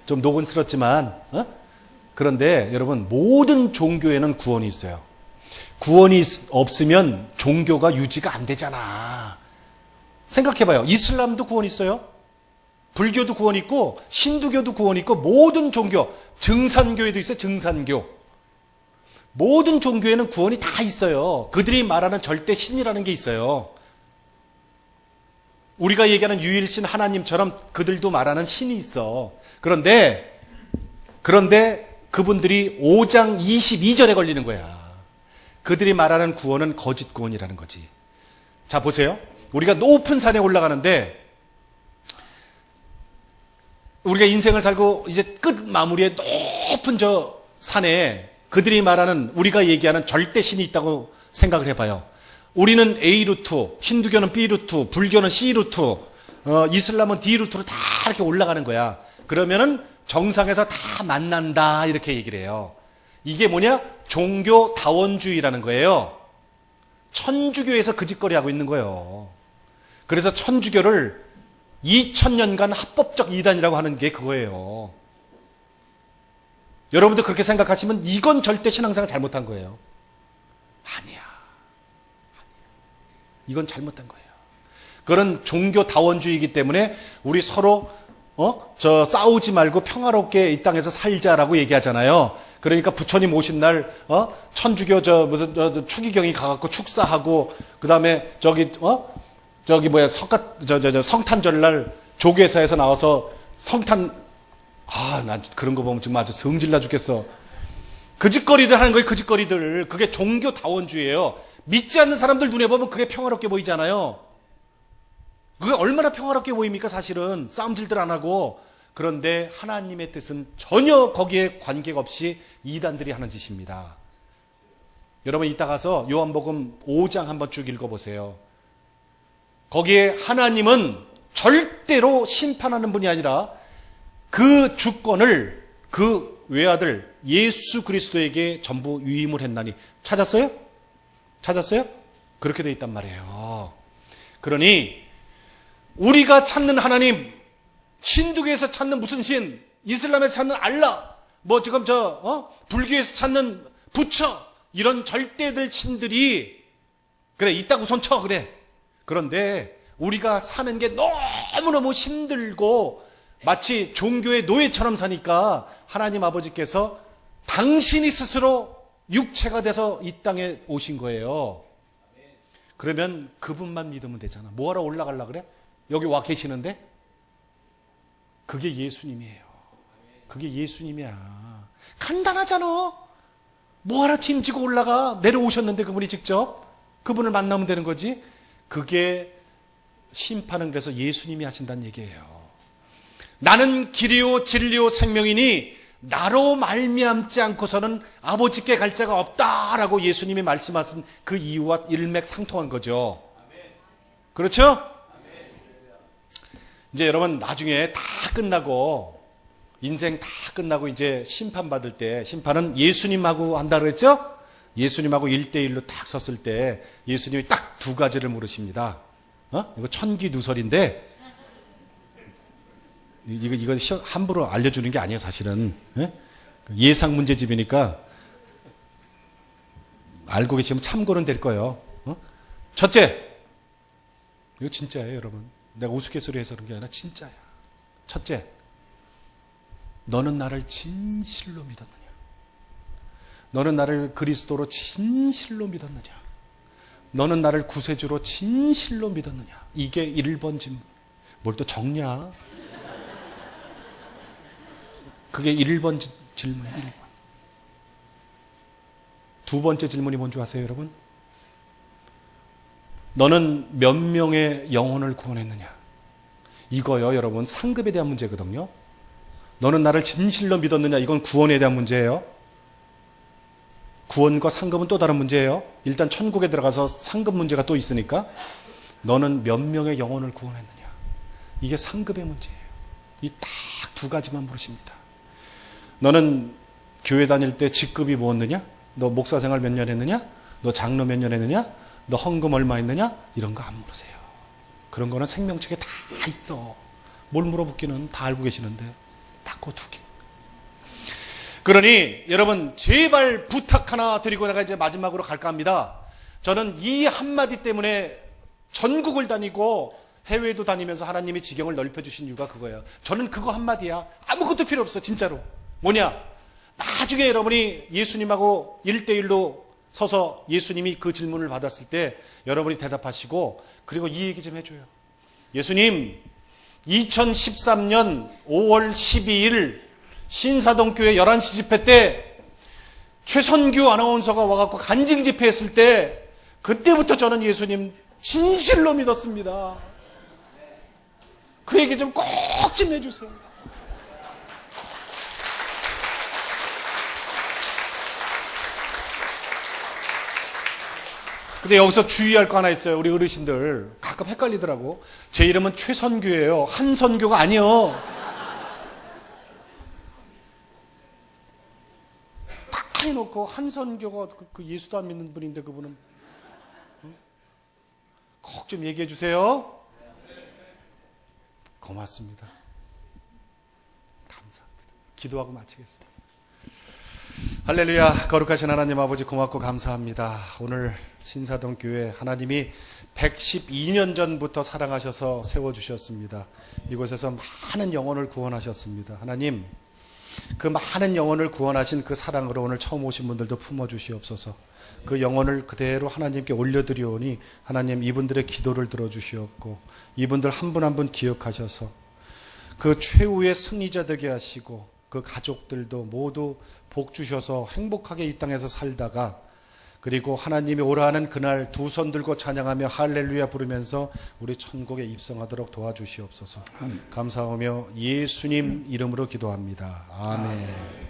좀 노곤스럽지만, 그런데 여러분, 모든 종교에는 구원이 있어요. 구원이 없으면 종교가 유지가 안 되잖아. 생각해봐요. 이슬람도 구원이 있어요. 불교도 구원이 있고, 힌두교도 구원이 있고, 모든 종교, 증산교에도 있어요. 증산교. 모든 종교에는 구원이 다 있어요. 그들이 말하는 절대 신이라는 게 있어요. 우리가 얘기하는 유일신 하나님처럼 그들도 말하는 신이 있어. 그런데 그분들이 5장 22절에 걸리는 거야. 그들이 말하는 구원은 거짓 구원이라는 거지. 자, 보세요. 우리가 높은 산에 올라가는데, 우리가 인생을 살고 이제 끝 마무리에 높은 저 산에 그들이 말하는, 우리가 얘기하는 절대 신이 있다고 생각을 해봐요. 우리는 A 루트, 힌두교는 B 루트, 불교는 C 루트, 이슬람은 D 루트로 다 이렇게 올라가는 거야. 그러면은 정상에서 다 만난다, 이렇게 얘기를 해요. 이게 뭐냐? 종교 다원주의라는 거예요. 천주교에서 그 짓거리 하고 있는 거예요. 그래서 천주교를 2000년간 합법적 이단이라고 하는 게 그거예요. 여러분도 그렇게 생각하시면 이건 절대 신앙생활 잘못한 거예요. 아니야. 이건 잘못한 거예요. 그런 종교 다원주의이기 때문에 우리 서로 싸우지 말고 평화롭게 이 땅에서 살자라고 얘기하잖아요. 그러니까 부처님 오신 날 천주교 추기경이 가갖고 축사하고, 그다음에 성탄절날 조계사에서 나와서 성탄, 난 그런 거 보면 정말 아주 성질나 죽겠어. 그 짓거리들 하는 거예요. 그 짓거리들. 그게 종교 다원주의예요. 믿지 않는 사람들 눈에 보면 그게 평화롭게 보이잖아요. 그게 얼마나 평화롭게 보입니까? 사실은 싸움질들 안 하고. 그런데 하나님의 뜻은 전혀 거기에 관계가 없이 이단들이 하는 짓입니다. 여러분, 이따 가서 요한복음 5장 한번 쭉 읽어보세요. 거기에 하나님은 절대로 심판하는 분이 아니라 그 주권을 그 외아들 예수 그리스도에게 전부 위임을 했나니. 찾았어요? 찾았어요? 그렇게 돼 있단 말이에요. 그러니 우리가 찾는 하나님, 힌두교에서 찾는 무슨 신, 이슬람에서 찾는 알라, 지금 불교에서 찾는 부처, 이런 절대들 신들이 그래 있다고 손쳐. 그래. 그런데 우리가 사는 게 너무너무 힘들고 마치 종교의 노예처럼 사니까 하나님 아버지께서 당신이 스스로 육체가 돼서 이 땅에 오신 거예요. 그러면 그분만 믿으면 되잖아. 뭐하러 올라가려 그래? 여기 와 계시는데? 그게 예수님이에요. 그게 예수님이야. 간단하잖아. 뭐하러 짐지고 올라가? 내려오셨는데 그분이 직접. 그분을 만나면 되는 거지. 그게 심판은 그래서 예수님이 하신다는 얘기예요. 나는 길이요 진리요 생명이니 나로 말미암지 않고서는 아버지께 갈 자가 없다라고 예수님이 말씀하신 그 이유와 일맥상통한 거죠. 그렇죠? 이제 여러분, 나중에 다 끝나고 인생 다 끝나고 이제 심판받을 때, 심판은 예수님하고 한다 그랬죠? 예수님하고 1대1로 딱 섰을 때 예수님이 딱 두 가지를 물으십니다. 이거 천기누설인데 이거 함부로 알려주는 게 아니에요, 사실은. 예상 문제집이니까 알고 계시면 참고는 될 거예요. 첫째, 이거 진짜예요, 여러분. 내가 우스갯소리 해서 그런 게 아니라 진짜야. 첫째, 너는 나를 진실로 믿었느냐? 너는 나를 그리스도로 진실로 믿었느냐? 너는 나를 구세주로 진실로 믿었느냐? 이게 1번 질문. 뭘 또 적냐? 그게 1번 질문이에요. 1번. 두 번째 질문이 뭔지 아세요, 여러분? 너는 몇 명의 영혼을 구원했느냐? 이거요, 여러분, 상급에 대한 문제거든요. 너는 나를 진실로 믿었느냐? 이건 구원에 대한 문제예요. 구원과 상급은 또 다른 문제예요. 일단 천국에 들어가서 상급 문제가 또 있으니까 너는 몇 명의 영혼을 구원했느냐? 이게 상급의 문제예요. 이 딱 두 가지만 물으십니다. 너는 교회 다닐 때 직급이 뭐였느냐? 너 목사 생활 몇 년 했느냐? 너 장로 몇 년 했느냐? 너 헌금 얼마 했느냐? 이런 거 안 물으세요. 그런 거는 생명책에 다 있어. 뭘 물어보기는 다 알고 계시는데 딱 그 두 개. 그러니 여러분 제발 부탁 하나 드리고 내가 이제 마지막으로 갈까 합니다. 저는 이 한마디 때문에 전국을 다니고 해외도 다니면서 하나님이 지경을 넓혀주신 이유가 그거예요. 저는 그거 한마디야. 아무것도 필요 없어. 진짜로. 뭐냐? 나중에 여러분이 예수님하고 1대1로 서서 예수님이 그 질문을 받았을 때 여러분이 대답하시고 그리고 이 얘기 좀 해줘요. 예수님, 2013년 5월 12일 신사동교회 11시 집회 때 최선규 아나운서가 와갖고 간증 집회했을 때 그때부터 저는 예수님 진실로 믿었습니다. 그 얘기 좀 꼭 좀 해주세요. 근데 여기서 주의할 거 하나 있어요. 우리 어르신들 가끔 헷갈리더라고. 제 이름은 최선규예요. 한선교가 아니요. 다 해놓고 한선교가 그 예수도 안 믿는 분인데 그분은 꼭 좀 얘기해 주세요. 고맙습니다. 감사합니다. 기도하고 마치겠습니다. 할렐루야. 거룩하신 하나님 아버지 고맙고 감사합니다. 오늘 신사동 교회 하나님이 112년 전부터 사랑하셔서 세워주셨습니다. 이곳에서 많은 영혼을 구원하셨습니다. 하나님, 그 많은 영혼을 구원하신 그 사랑으로 오늘 처음 오신 분들도 품어주시옵소서. 그 영혼을 그대로 하나님께 올려드리오니 하나님 이분들의 기도를 들어주시옵고 이분들 한 분 한 분 기억하셔서 그 최후의 승리자 되게 하시고 그 가족들도 모두 복 주셔서 행복하게 이 땅에서 살다가 그리고 하나님이 오라 하는 그날 두 손 들고 찬양하며 할렐루야 부르면서 우리 천국에 입성하도록 도와주시옵소서. 감사하며 예수님 이름으로 기도합니다. 아멘.